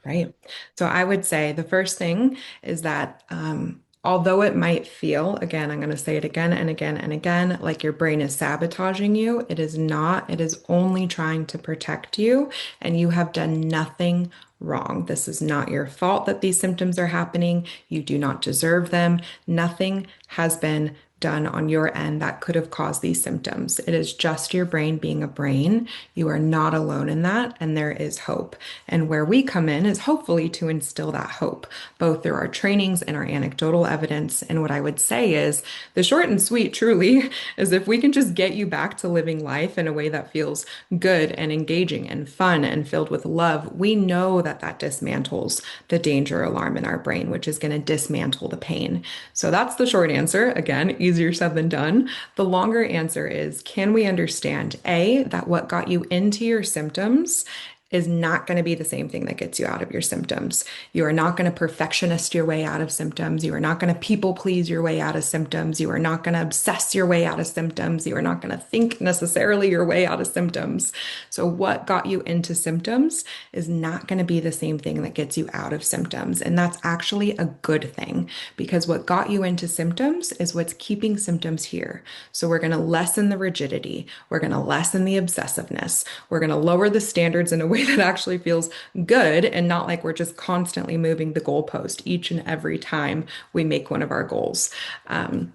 Right. So I would say the first thing is that although it might feel, again, I'm going to say it again and again and again, like your brain is sabotaging you, it is not. It is only trying to protect you, and you have done nothing wrong. This is not your fault that these symptoms are happening. You do not deserve them. Nothing has been done on your end that could have caused these symptoms. It is just your brain being a brain. You are not alone in that, and there is hope. And where we come in is hopefully to instill that hope, both through our trainings and our anecdotal evidence. And what I would say is the short and sweet, truly, is if we can just get you back to living life in a way that feels good and engaging and fun and filled with love, we know that that dismantles the danger alarm in our brain, which is going to dismantle the pain. So that's the short answer. Again, easier said than done. The longer answer is, can we understand A, that what got you into your symptoms is not going to be the same thing that gets you out of your symptoms. You are not going to perfectionist your way out of symptoms. You are not going to people please your way out of symptoms. You are not going to obsess your way out of symptoms. You are not going to think necessarily your way out of symptoms. So, what got you into symptoms is not going to be the same thing that gets you out of symptoms. And that's actually a good thing because what got you into symptoms is what's keeping symptoms here. So, we're going to lessen the rigidity. We're going to lessen the obsessiveness. We're going to lower the standards in a way that actually feels good and not like we're just constantly moving the goalpost each and every time we make one of our goals. Um,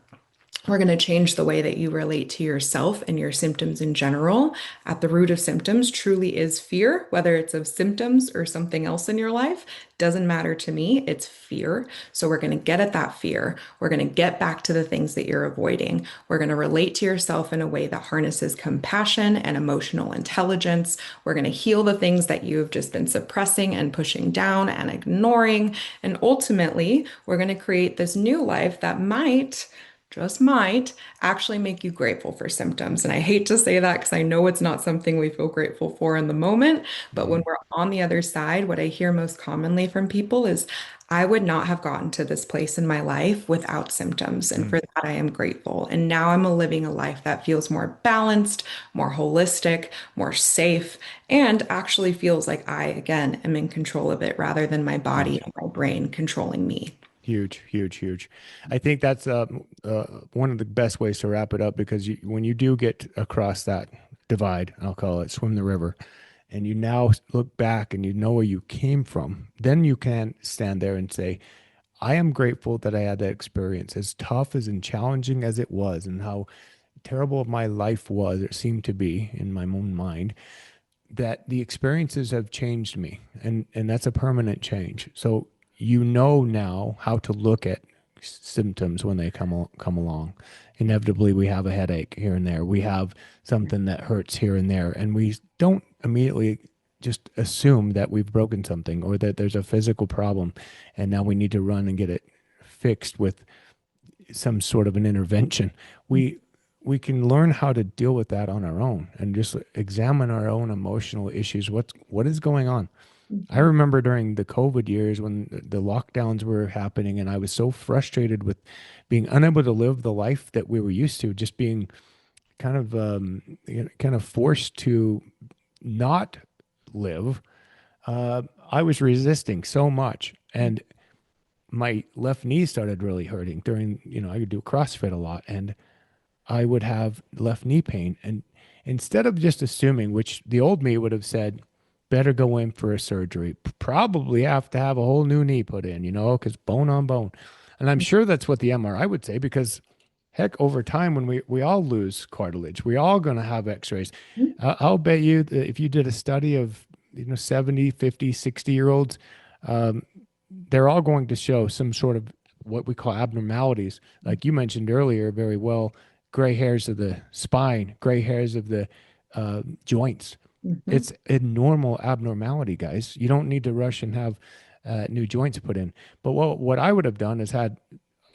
we're going to change the way that you relate to yourself and your symptoms in general. At the root of symptoms truly is fear, whether it's of symptoms or something else in your life. Doesn't matter to me, it's fear. So we're going to get at that fear. We're going to get back to the things that you're avoiding. We're going to relate to yourself in a way that harnesses compassion and emotional intelligence. We're going to heal the things that you've just been suppressing and pushing down and ignoring. And ultimately, we're going to create this new life that might just might actually make you grateful for symptoms. And I hate to say that because I know it's not something we feel grateful for in the moment. But when Mhm. we're on the other side, what I hear most commonly from people is, I would not have gotten to this place in my life without symptoms. And Mm. for that, I am grateful. And now I'm living a life that feels more balanced, more holistic, more safe, and actually feels like I, again, am in control of it rather than my body Huge. and my brain controlling me. Huge, huge, huge. I think that's one of the best ways to wrap it up because when you do get across that divide, I'll call it swim the river, and you now look back and you know where you came from, then you can stand there and say, I am grateful that I had that experience, as tough as and challenging as it was, and how terrible my life was, it seemed to be in my own mind, that the experiences have changed me, and that's a permanent change. So you know now how to look at symptoms when they come along. Inevitably, we have a headache here and there. We have something that hurts here and there, and we don't immediately just assume that we've broken something or that there's a physical problem, and now we need to run and get it fixed with some sort of an intervention. We can learn how to deal with that on our own and just examine our own emotional issues. What is going on? I Mhm. remember during the COVID years when the lockdowns were happening, and I was so frustrated with being unable to live the life that we were used to, just being kind of forced to not live. I was resisting so much, and my left knee started really hurting during, I could do CrossFit a lot, and I would have left knee pain. And instead of just assuming, which the old me would have said, better go in for a surgery, probably have to have a whole new knee put in, because bone on bone. And I'm sure that's what the MRI would say, because heck, over time, when we all lose cartilage, we all going to have x-rays. I'll bet you that if you did a study of, 70, 50, 60-year olds, um, they're all going to show some sort of what we call abnormalities. Like you mentioned earlier, very well, gray hairs of the spine, gray hairs of the joints. Mhm. It's a normal abnormality, guys. You don't need to rush and have new joints put in. But what I would have done is had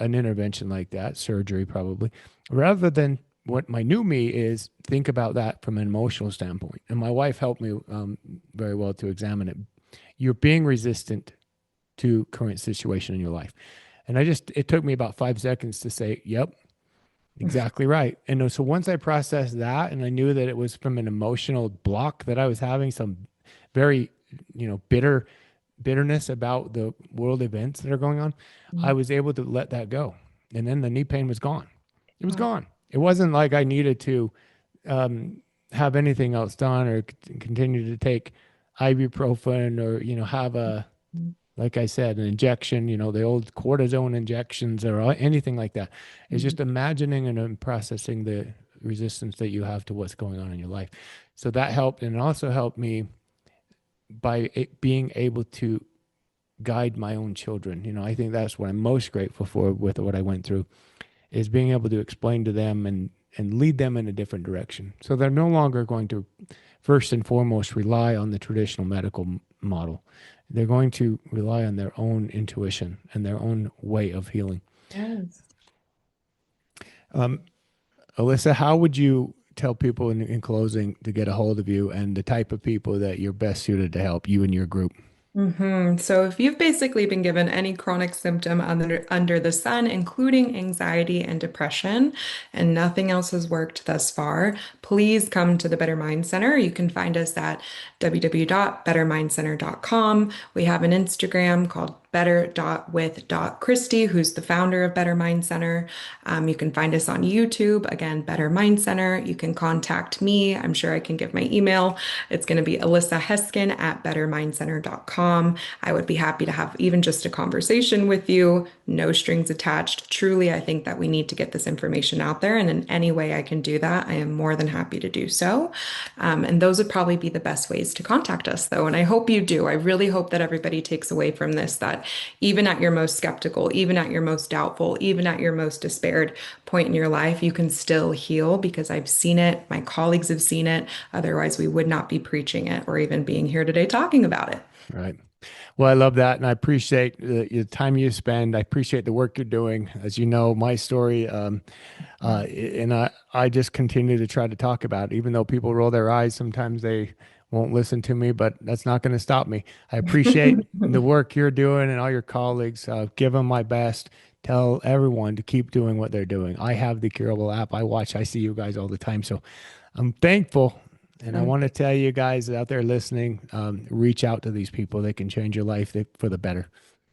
an intervention like that, surgery probably, rather than what my new me is, think about that from an emotional standpoint. And my wife helped me very well to examine it. You're being resistant to current situation in your life. And it took me about 5 seconds to say, yep, exactly right. And so once I processed that and I knew that it was from an emotional block that I was having, some very, bitterness about the world events that are going on, I Mhm. was able to let that go. And then the knee pain was gone. It was Wow. gone. It wasn't like I needed to um, have anything else done or continue to take ibuprofen or, have like I said, an injection, the old cortisone injections or anything like that. It's Mhm. just imagining and processing the resistance that you have to what's going on in your life. So that helped. And it also helped me by being able to guide my own children. I think that's what I'm most grateful for with what I went through is being able to explain to them and lead them in a different direction. So they're no longer going to first and foremost rely on the traditional medical model. They're going to rely on their own intuition and their own way of healing. Yes. Um, Alyssa, how would you tell people in closing to get a hold of you and the type of people that you're best suited to help you and your group? So if you've basically been given any chronic symptom under the sun, including anxiety and depression, and nothing else has worked thus far, please come to the Better Mind Center. You can find us at www.bettermindcenter.com. We have an Instagram called better.with.christy, who's the founder of Better Mind Center. You can find us on YouTube, again, Better Mind Center. You can contact me. I'm sure I can give my email. It's going to be Alyssa Heskin at bettermindcenter.com. I would be happy to have even just a conversation with you, no strings attached. Truly, I think that we need to get this information out there. And in any way I can do that, I am more than happy to do so. And those would probably be the best ways to contact us, though. And I hope you do. I really hope that everybody takes away from this that even at your most skeptical, even at your most doubtful, even at your most despaired point in your life, you can still heal because I've seen it. My colleagues have seen it. Otherwise, we would not be preaching it or even being here today talking about it. Right. Well, I love that, and I appreciate the time you spend. I appreciate the work you're doing. As you know, my story, and I just continue to try to talk about it, even though people roll their eyes. Sometimes they won't listen to me, but that's not going to stop me. I appreciate the work you're doing and all your colleagues. Give them my best. Tell everyone to keep doing what they're doing. I have the Curable app. I see you guys all the time, so I'm thankful. And I Um, want to tell you guys out there listening, reach out to these people. They can change your life for the better.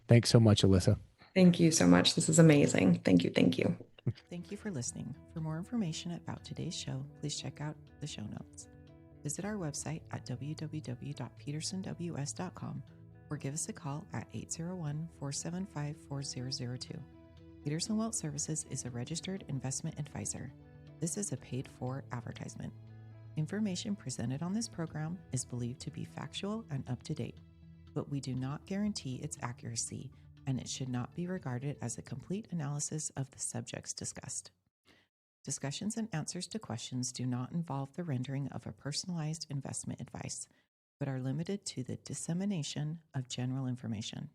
Thanks so much, Alyssa. Thank you so much. This is amazing. Thank you. Thank you. Thank you for listening. For more information about today's show, please check out the show notes. Visit our website at www.petersonws.com or give us a call at 801-475-4002. Peterson Wealth Services is a registered investment advisor. This is a paid-for advertisement. Information presented on this program is believed to be factual and up to date, but we do not guarantee its accuracy, and it should not be regarded as a complete analysis of the subjects discussed. Discussions and answers to questions do not involve the rendering of a personalized investment advice, but are limited to the dissemination of general information.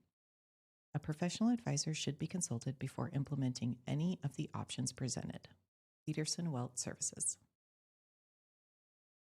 A professional advisor should be consulted before implementing any of the options presented. Peterson Wealth Services.